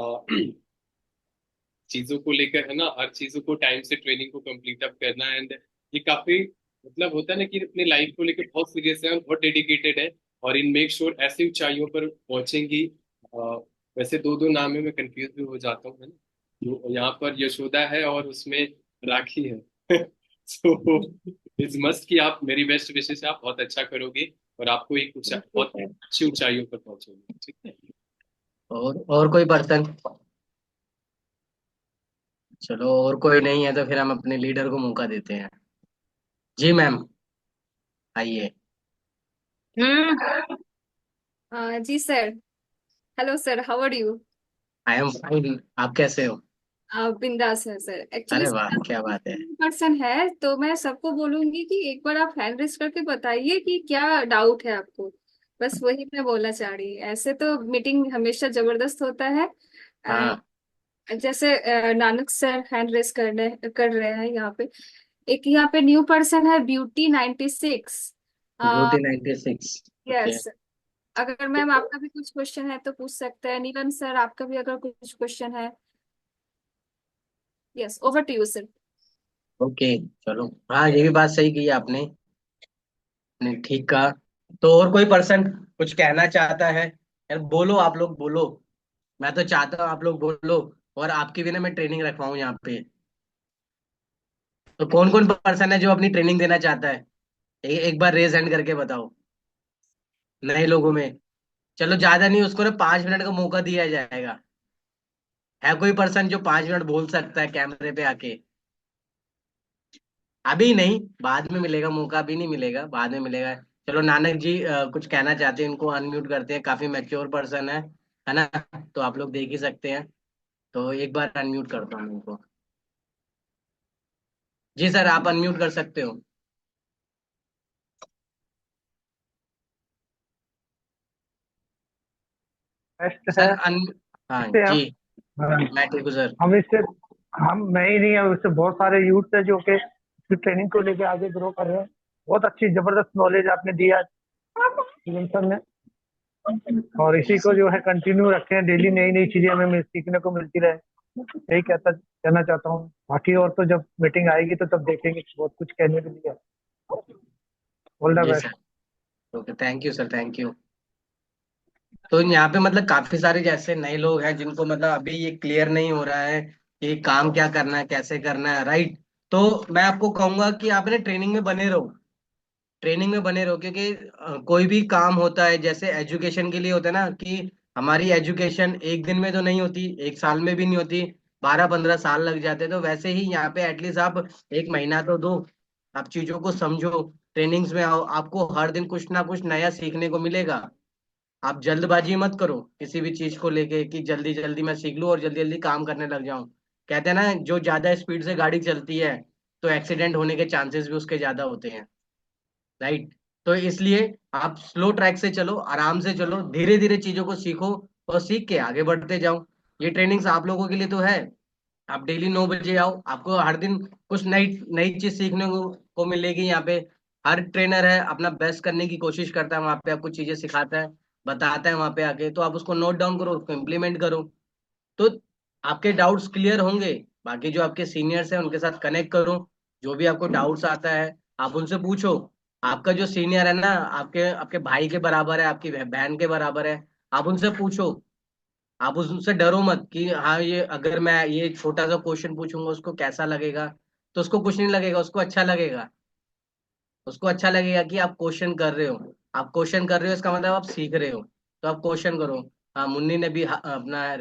चीजों को लेकर है ना, हर चीजों को टाइम से ट्रेनिंग को कंप्लीट अप करना। एंड ये काफी मतलब होता है ना कि अपनी लाइफ को लेकर बहुत सीरियस है और बहुत डेडिकेटेड है, और इन मेक श्योर ऐसी ऊंचाइयों पर पहुंचेंगी। वैसे दो दो नाम में मैं कंफ्यूज भी हो जाता हूँ, है ना। यहाँ पर यशोदा है और उसमें राखी है। सो इट्स मस्ट कि आप, मेरी बेस्ट विशेष है, आप बहुत अच्छा करोगे और आपको एक बहुत सर। अच्छी ऊंचाइयों पर पहुंचोगे, ठीक है। और कोई पर्सन? चलो, और कोई नहीं है तो फिर हम अपने लीडर को मौका देते हैं। जी मैम, आइए। हम्म। जी sir. Hello sir, how are you? I am fine, आप कैसे हो? बिंदास है सर। एक्चुअली अरे वाह, सर, क्या बात है। पर्सन है तो मैं सबको बोलूंगी कि एक बार आप हैंड रेस करके बताइए कि क्या डाउट है आपको। बस वही मैं बोलना चाह रही। ऐसे तो मीटिंग हमेशा जबरदस्त होता है। हाँ। जैसे नानक सर हैंड रेस कर रहे हैं यहाँ पे। एक यहाँ पे न्यू पर्सन है, ब्यूटी 96। ब्यूटी 96। ओके। यस। अगर मैम आपका भी कुछ क्वेश्चन है तो पूछ सकते हैं। नीलम सर, आपका भी अगर कुछ क्वेश्चन है। Yes, over to you sir. Okay. चलो, हाँ ये भी बात सही की है आपने। नहीं, ठीक कहा। तो और कोई पर्सन कुछ कहना चाहता है? यार बोलो, आप लोग बोलो। मैं तो चाहता हूँ आप लोग बोलो, और आपकी भी ना मैं ट्रेनिंग रखवाऊँ यहाँ पे। तो कौन कौन पर्सन है जो अपनी ट्रेनिंग देना चाहता है? एक बार रेज हैंड करके बताओ, नए लोगों में। चलो ज्यादा नहीं, उसको ना 5 मिनट का मौका दिया जाएगा। है कोई पर्सन जो 5 मिनट बोल सकता है कैमरे पे आके? अभी नहीं, बाद में मिलेगा मौका, अभी नहीं मिलेगा, बाद में मिलेगा। चलो नानक जी कुछ कहना चाहते हैं, इनको अनम्यूट करते हैं, काफी मैच्योर पर्सन है ना? तो आप लोग देख ही सकते हैं। तो एक बार अनम्यूट करता हूँ इनको। जी सर, आप अनम्यूट कर सकते हो। बेस्ट है। सर हाँ इससे जी। हम, हाँ, मैं ठीक हूँ सर। हम इससे हम मैं ही नहीं है, उससे बहुत सारे यूथ है जो कि इसकी ट्रेनिंग को लेके आगे ग्रो कर रहे हैं। बहुत अच्छी जबरदस्त नॉलेज आपने दिया शिवम सर ने, और इसी जी को सर। जो है कंटिन्यू रखें, डेली नई नई चीजें हमें सीखने को मिलती रहे। यही कहना चाहता हूँ। बाकी और तो जब मीटिंग आएगी तो तब देखेंगे, बहुत कुछ कहने के लिए। ऑल द जी best. Sir. Okay, thank you sir, thank you. तो यहाँ पे मतलब काफी सारे जैसे नए लोग हैं जिनको मतलब अभी ये क्लियर नहीं हो रहा है कि काम क्या करना है, कैसे करना है, राइट? तो मैं आपको कहूंगा कि आप ना ट्रेनिंग में बने रहो। ट्रेनिंग में बने रहो, क्योंकि कोई भी काम होता है, जैसे एजुकेशन के लिए होता है ना कि हमारी एजुकेशन एक दिन में तो नहीं होती, एक साल में भी नहीं होती, 12-15 साल लग जाते। तो वैसे ही यहाँ पे एटलीस्ट आप एक महीना तो दो, आप चीजों को समझो, ट्रेनिंग्स में आओ, आपको हर दिन कुछ ना कुछ नया सीखने को मिलेगा। आप जल्दबाजी मत करो किसी भी चीज को लेके कि जल्दी जल्दी मैं सीख लूं और जल्दी जल्दी काम करने लग जाऊं। कहते हैं ना, जो ज्यादा स्पीड से गाड़ी चलती है तो एक्सीडेंट होने के चांसेस भी उसके ज्यादा होते हैं, राइट। तो इसलिए आप स्लो ट्रैक से चलो, आराम से चलो, धीरे धीरे चीजों को सीखो और सीख के आगे बढ़ते जाओ। ये ट्रेनिंग्स आप लोगों के लिए तो है। आप डेली 9 बजे आओ, आपको हर दिन कुछ नई नई चीज सीखने को मिलेगी यहाँ पे। हर ट्रेनर है अपना बेस्ट करने की कोशिश करता है, वहाँ पे आपको चीजें सिखाता है, बताता है वहाँ पे आके, तो आप उसको नोट डाउन करो, उसको इम्प्लीमेंट करो। तो आपके डाउट्स क्लियर होंगे। बाकी जो आपके सीनियर्स हैं उनके साथ कनेक्ट करो, जो भी आपको डाउट्स आता है आप उनसे पूछो। आपका जो सीनियर है ना, आपके आपके भाई के बराबर है, आपकी बहन के बराबर है, आप उनसे पूछो। आप उनसे डरो मत कि हाँ ये अगर मैं ये छोटा सा क्वेश्चन पूछूंगा उसको कैसा लगेगा। तो उसको कुछ नहीं लगेगा, उसको अच्छा लगेगा। उसको अच्छा लगेगा कि आप क्वेश्चन कर रहे हो। आप क्वेश्चन कर रहे हो इसका मतलब आप सीख रहे हो। तो आप क्वेश्चन करो। हाँ, मुन्नी ने भी अपना